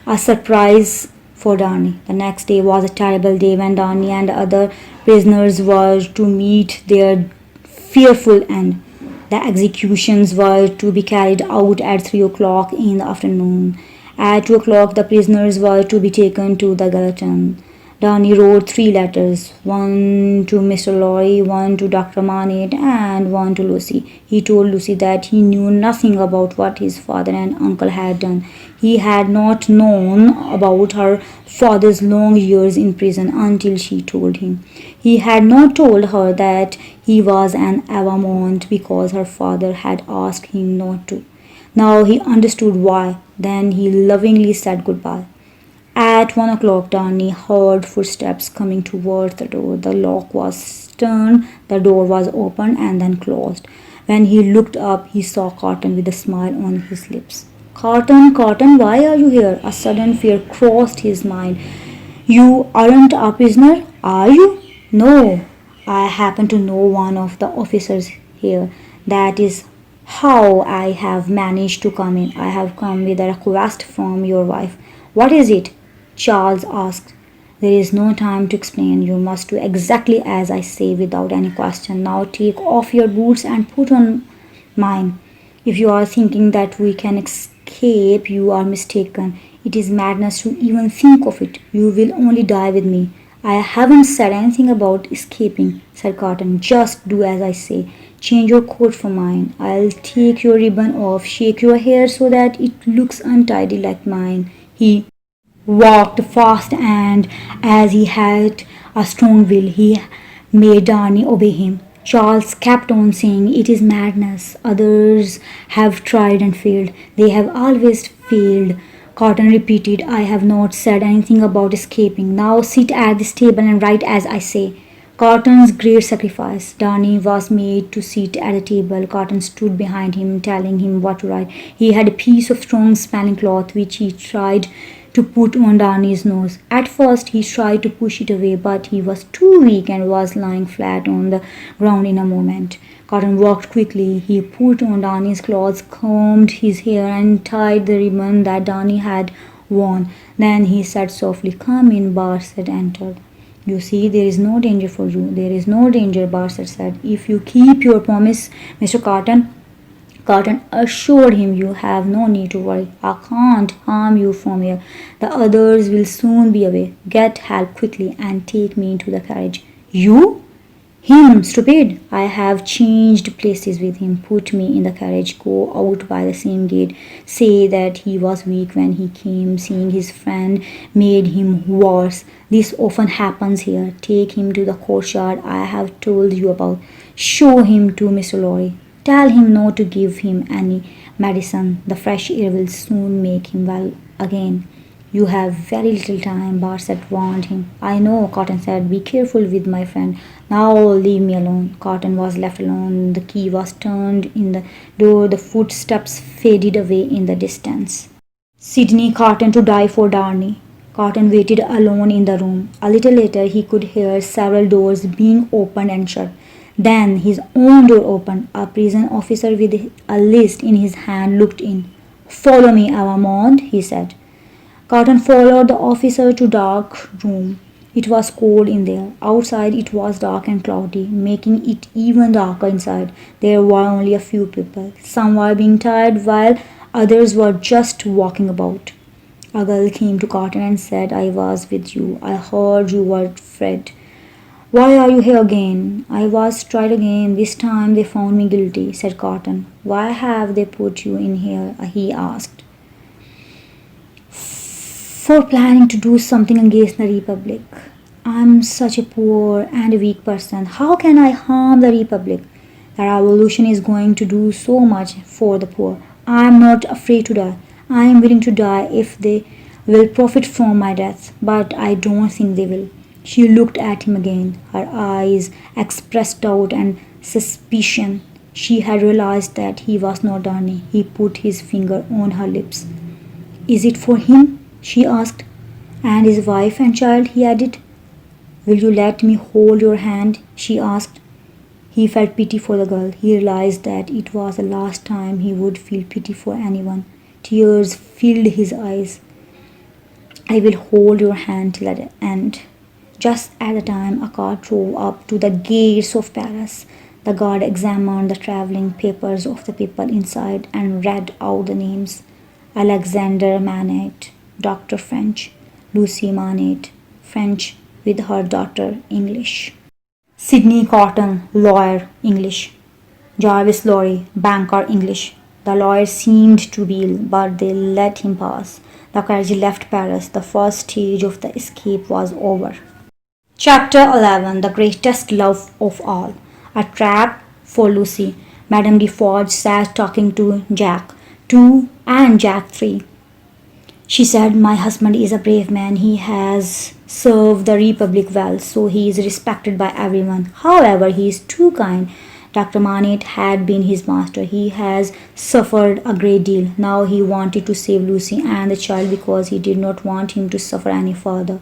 A surprise for Darnay. The next day was a terrible day when Darnay and the other prisoners were to meet their fearful end. The executions were to be carried out at 3 o'clock in the afternoon. At 2 o'clock, the prisoners were to be taken to the Carton. Darnay wrote 3 letters, one to Mr. Lorry, one to Dr. Manette, and one to Lucy. He told Lucy that he knew nothing about what his father and uncle had done. He had not known about her father's long years in prison until she told him. He had not told her that he was an Evermonde because her father had asked him not to. Now he understood why. Then he lovingly said goodbye. At 1 o'clock, Darnay heard footsteps coming towards the door. The lock was turned, the door was opened and then closed. When he looked up, he saw Carton with a smile on his lips. Carton, Carton, why are you here? A sudden fear crossed his mind. You aren't a prisoner, are you? No, I happen to know one of the officers here. That is how I have managed to come in. I have come with a request from your wife. What is it? Charles asked. There is no time to explain. You must do exactly as I say without any question. Now take off your boots and put on mine. If you are thinking that we can escape, you are mistaken. It is madness to even think of it. You will only die with me. I haven't said anything about escaping, said Carton. Just do as I say. Change your coat for mine. I'll take your ribbon off, shake your hair so that it looks untidy like mine. He walked fast, and as he had a strong will, he made Darnay obey him. Charles kept on saying, it is madness. Others have tried and failed. They have always failed. Carton repeated, I have not said anything about escaping. Now sit at this table and write as I say. Carton's great sacrifice. Darnay was made to sit at the table. Carton stood behind him, telling him what to write. He had a piece of strong smelling cloth which he tried to put on Darnay's nose. At first he tried to push it away, but he was too weak and was lying flat on the ground in a moment. Carton walked quickly. He put on Darnay's clothes, combed his hair, and tied the ribbon that Darnay had worn. Then he said softly, Come in, Barset entered. You see, there is no danger for you. There is no danger, Barset said. If you keep your promise, Mr. Carton. Carton assured him, You have no need to worry. I can't harm you from here. The others will soon be away. Get help quickly and take me into the carriage. You? Him, stupid. I have changed places with him. Put me in the carriage. Go out by the same gate. Say that he was weak when he came. Seeing his friend made him worse. This often happens here. Take him to the courtyard I have told you about. Show him to Mr. Lorry. Tell him not to give him any medicine. The fresh air will soon make him well again. You have very little time, Barset warned him. I know, Cotton said. Be careful with my friend. Now leave me alone. Cotton was left alone. The key was turned in the door. The footsteps faded away in the distance. Sydney Carton to die for Darnay. Carton waited alone in the room. A little later he could hear several doors being opened and shut. Then his own door opened. A prison officer with a list in his hand looked in. Follow me, Evermonde, he said. Carton followed the officer to a dark room. It was cold in there. Outside it was dark and cloudy, making it even darker inside. There were only a few people. Some were being tired while others were just walking about. A girl came to Carton and said, I was with you. I heard you were afraid. Why are you here again? I was tried again. This time they found me guilty, said Carton. Why have they put you in here? He asked. For planning to do something against the Republic. I'm such a poor and weak person. How can I harm the Republic? The revolution is going to do so much for the poor. I am not afraid to die. I am willing to die if they will profit from my death, but I don't think they will. She looked at him again. Her eyes expressed doubt and suspicion. She had realized that he was not Darnay. He put his finger on her lips. Is it for him? She asked. And his wife and child, he added. Will you let me hold your hand? She asked. He felt pity for the girl. He realized that it was the last time he would feel pity for anyone. Tears filled his eyes. I will hold your hand till the end. Just at the time a car drove up to the gates of Paris, the guard examined the travelling papers of the people inside and read out the names. Alexander Manette, Dr. French. Lucy Manette, French with her daughter, English. Sydney Carton, lawyer, English. Jarvis Lorry, banker, English. The lawyer seemed to be ill, but they let him pass. The carriage left Paris. The first stage of the escape was over. Chapter 11. The greatest love of all. A trap for Lucy. Madame Defarge sat talking to Jack 2 and Jack 3. She said, my husband is a brave man. He has served the Republic well, so he is respected by everyone. However, he is too kind. Dr. Manette had been his master. He has suffered a great deal. Now he wanted to save Lucy and the child because he did not want him to suffer any further.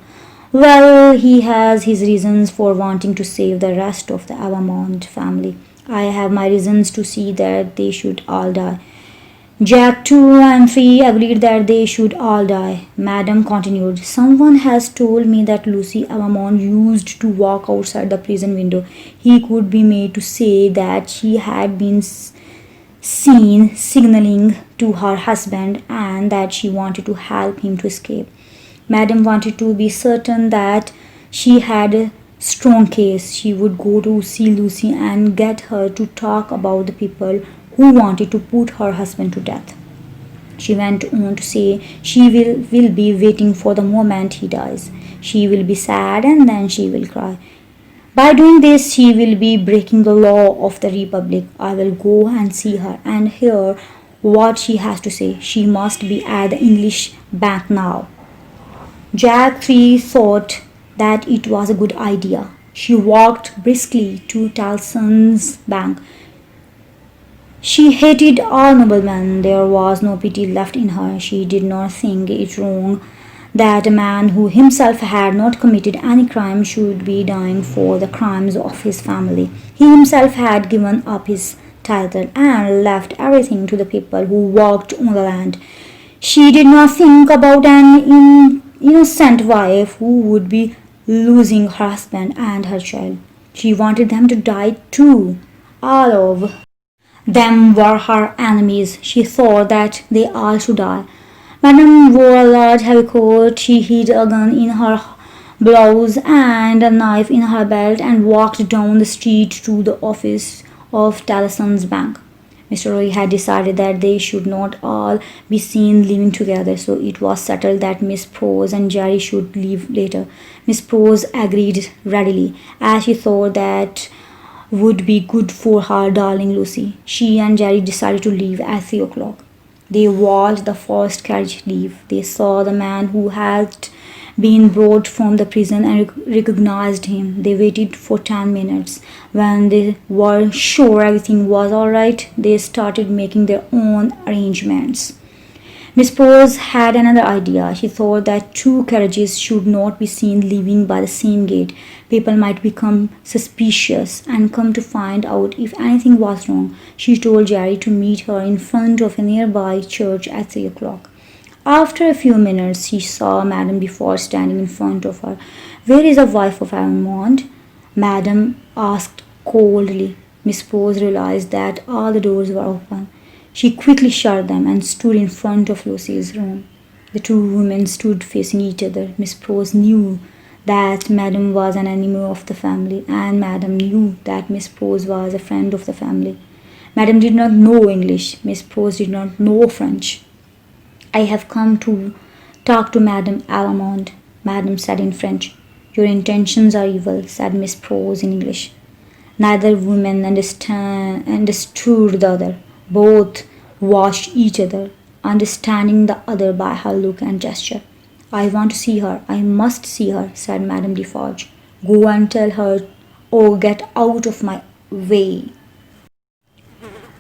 Well, he has his reasons for wanting to save the rest of the Evermonde family. I have my reasons to see that they should all die. Jack 2 and 3 agreed that they should all die. Madame continued, someone has told me that Lucy Evermonde used to walk outside the prison window. He could be made to say that she had been seen signaling to her husband and that she wanted to help him to escape. Madame wanted to be certain that she had a strong case. She would go to see Lucy and get her to talk about the people who wanted to put her husband to death. She went on to say she will be waiting for the moment he dies. She will be sad and then she will cry. By doing this, she will be breaking the law of the Republic. I will go and see her and hear what she has to say. She must be at the English bank now. Jack 3 thought that it was a good idea. She walked briskly to Tellson's bank. She hated all noblemen. There was no pity left in her. She did not think it wrong that a man who himself had not committed any crime should be dying for the crimes of his family. He himself had given up his title and left everything to the people who walked on the land. She did not think about an innocent wife who would be losing her husband and her child. She wanted them to die too. All of them were her enemies. She thought that they all should die. Madame wore a large heavy coat. She hid a gun in her blouse and a knife in her belt and walked down the street to the office of Tellson's bank. Mr. Roy had decided that they should not all be seen living together, so it was settled that Miss Prose and Jerry should leave later. Miss Prose agreed readily, as she thought that would be good for her darling Lucy. She and Jerry decided to leave at 3 o'clock. They watched the first carriage leave. They saw the man who had been brought from the prison and recognized him. They waited for 10 minutes. When they were sure everything was all right, they started making their own arrangements. Miss Pose had another idea. She thought that two carriages should not be seen leaving by the same gate. People might become suspicious and come to find out if anything was wrong. She told Jerry to meet her in front of a nearby church at 3 o'clock. After a few minutes, she saw Madame Defarge standing in front of her. "Where is the wife of Evermonde?" Madame asked coldly. Miss Pose realized that all the doors were open. She quickly shut them and stood in front of Lucie's room. The two women stood facing each other. Miss Pose knew that Madame was an enemy of the family, and Madame knew that Miss Pose was a friend of the family. Madame did not know English. Miss Pose did not know French. "I have come to talk to Madame Evermonde," Madame said in French. "Your intentions are evil," said Miss Pose in English. Neither woman understood the other. Both watched each other, understanding the other by her look and gesture. "I want to see her. I must see her," said Madame Defarge. "Go and tell her, or get out of my way."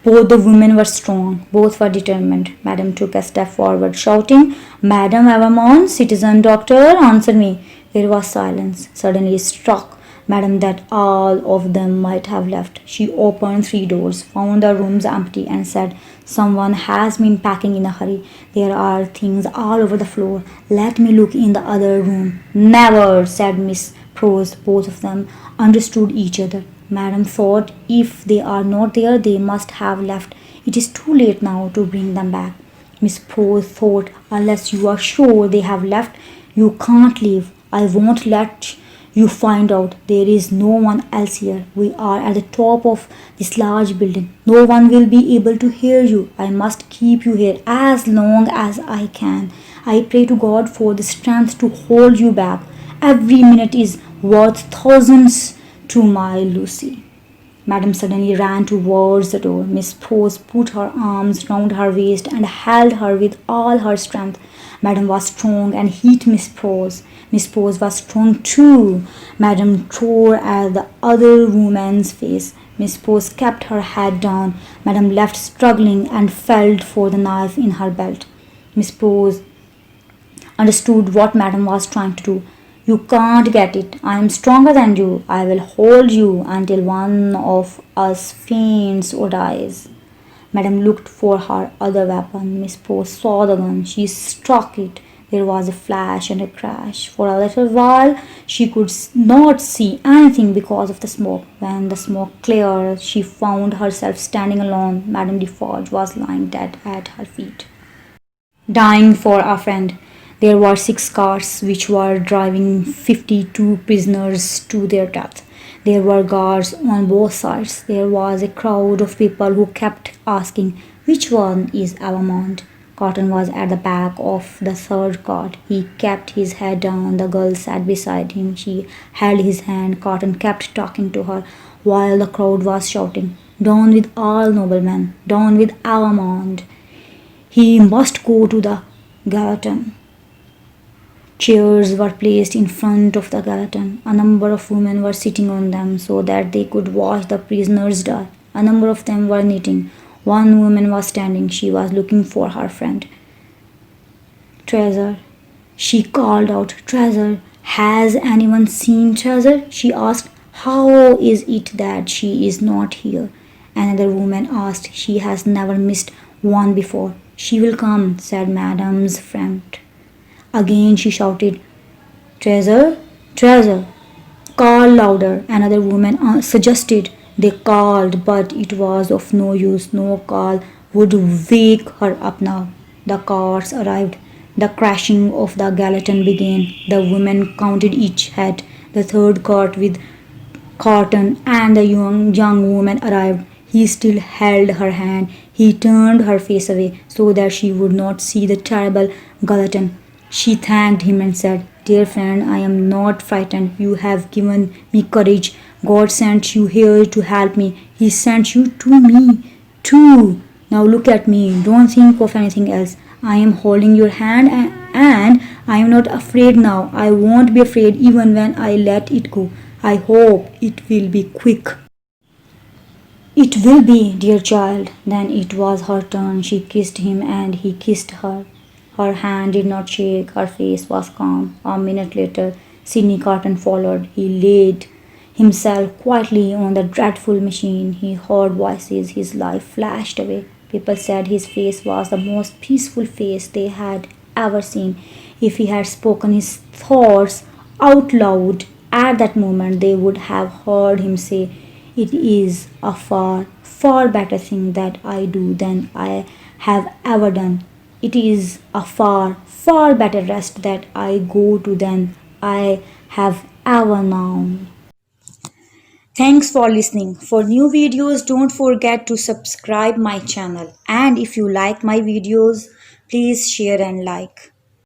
Both the women were strong. Both were determined. Madame took a step forward, shouting, "Madame Evermonde, citizen doctor, answer me." There was silence. Suddenly it struck Madame that all of them might have left. She opened 3 doors, found the rooms empty, and said, "Someone has been packing in a hurry. There are things all over the floor. Let me look in the other room." "Never," said Miss Pose. Both of them understood each other. Madame thought, "If they are not there, they must have left. It is too late now to bring them back." Miss Pose thought, "Unless you are sure they have left, you can't leave. I won't let you find out. There is no one else here. We are at the top of this large building. No one will be able to hear you. I must keep you here as long as I can. I pray to God for the strength to hold you back. Every minute is worth thousands to my Lucy." Madame suddenly ran towards the door. Miss Pose put her arms round her waist and held her with all her strength. Madame was strong and hit Miss Pose. Miss Pose was strong too. Madame tore at the other woman's face. Miss Pose kept her head down. Madame left struggling and felt for the knife in her belt. Miss Pose understood what Madame was trying to do. "You can't get it. I am stronger than you. I will hold you until one of us faints or dies." Madame looked for her other weapon. Miss Pose saw the gun. She struck it. There was a flash and a crash. For a little while she could not see anything because of the smoke. When the smoke cleared, she found herself standing alone. Madame Defarge was lying dead at her feet. "Dying for a friend." There were 6 cars which were driving 52 prisoners to their death. There were guards on both sides. There was a crowd of people who kept asking, "Which one is Evermonde?" Carton was at the back of the 3rd cart. He kept his head down. The girl sat beside him. She held his hand. Carton kept talking to her while the crowd was shouting, "Down with all noblemen! Down with Evermonde! He must go to the Carton." Chairs were placed in front of the Carton. A number of women were sitting on them so that they could watch the prisoners die. A number of them were knitting. One woman was standing. She was looking for her friend. "Treasure," she called out. "Treasure! Has anyone seen Treasure?" she asked. "How is it that she is not here?" Another woman asked. "She has never missed one before." "She will come," said Madame's friend. Again she shouted, "Treasure! Treasure! Call louder," another woman suggested. They called, but it was of no use. No call would wake her up now. The carts arrived. The crashing of the Carton began. The women counted each head. The 3rd cart with Carton and the young woman arrived. He still held her hand. He turned her face away so that she would not see the terrible Carton. She thanked him and said, "Dear friend, I am not frightened. You have given me courage. God sent you here to help me. He sent you to me, too." Now look at me. Don't think of anything else. I am holding your hand and I am not afraid now. I won't be afraid even when I let it go. I hope it will be quick. It will be, dear child. Then it was her turn. She kissed him and he kissed her. Her hand did not shake. Her face was calm. A minute later, Sidney Carton followed. He laid himself quietly on the dreadful machine. He heard voices. His life flashed away. People said his face was the most peaceful face they had ever seen. If he had spoken his thoughts out loud at that moment, they would have heard him say, "It is a far, far better thing that I do than I have ever done. It is a far, far better rest that I go to than I have ever known." Thanks for listening. For new videos, don't forget to subscribe my channel. And if you like my videos, please share and like.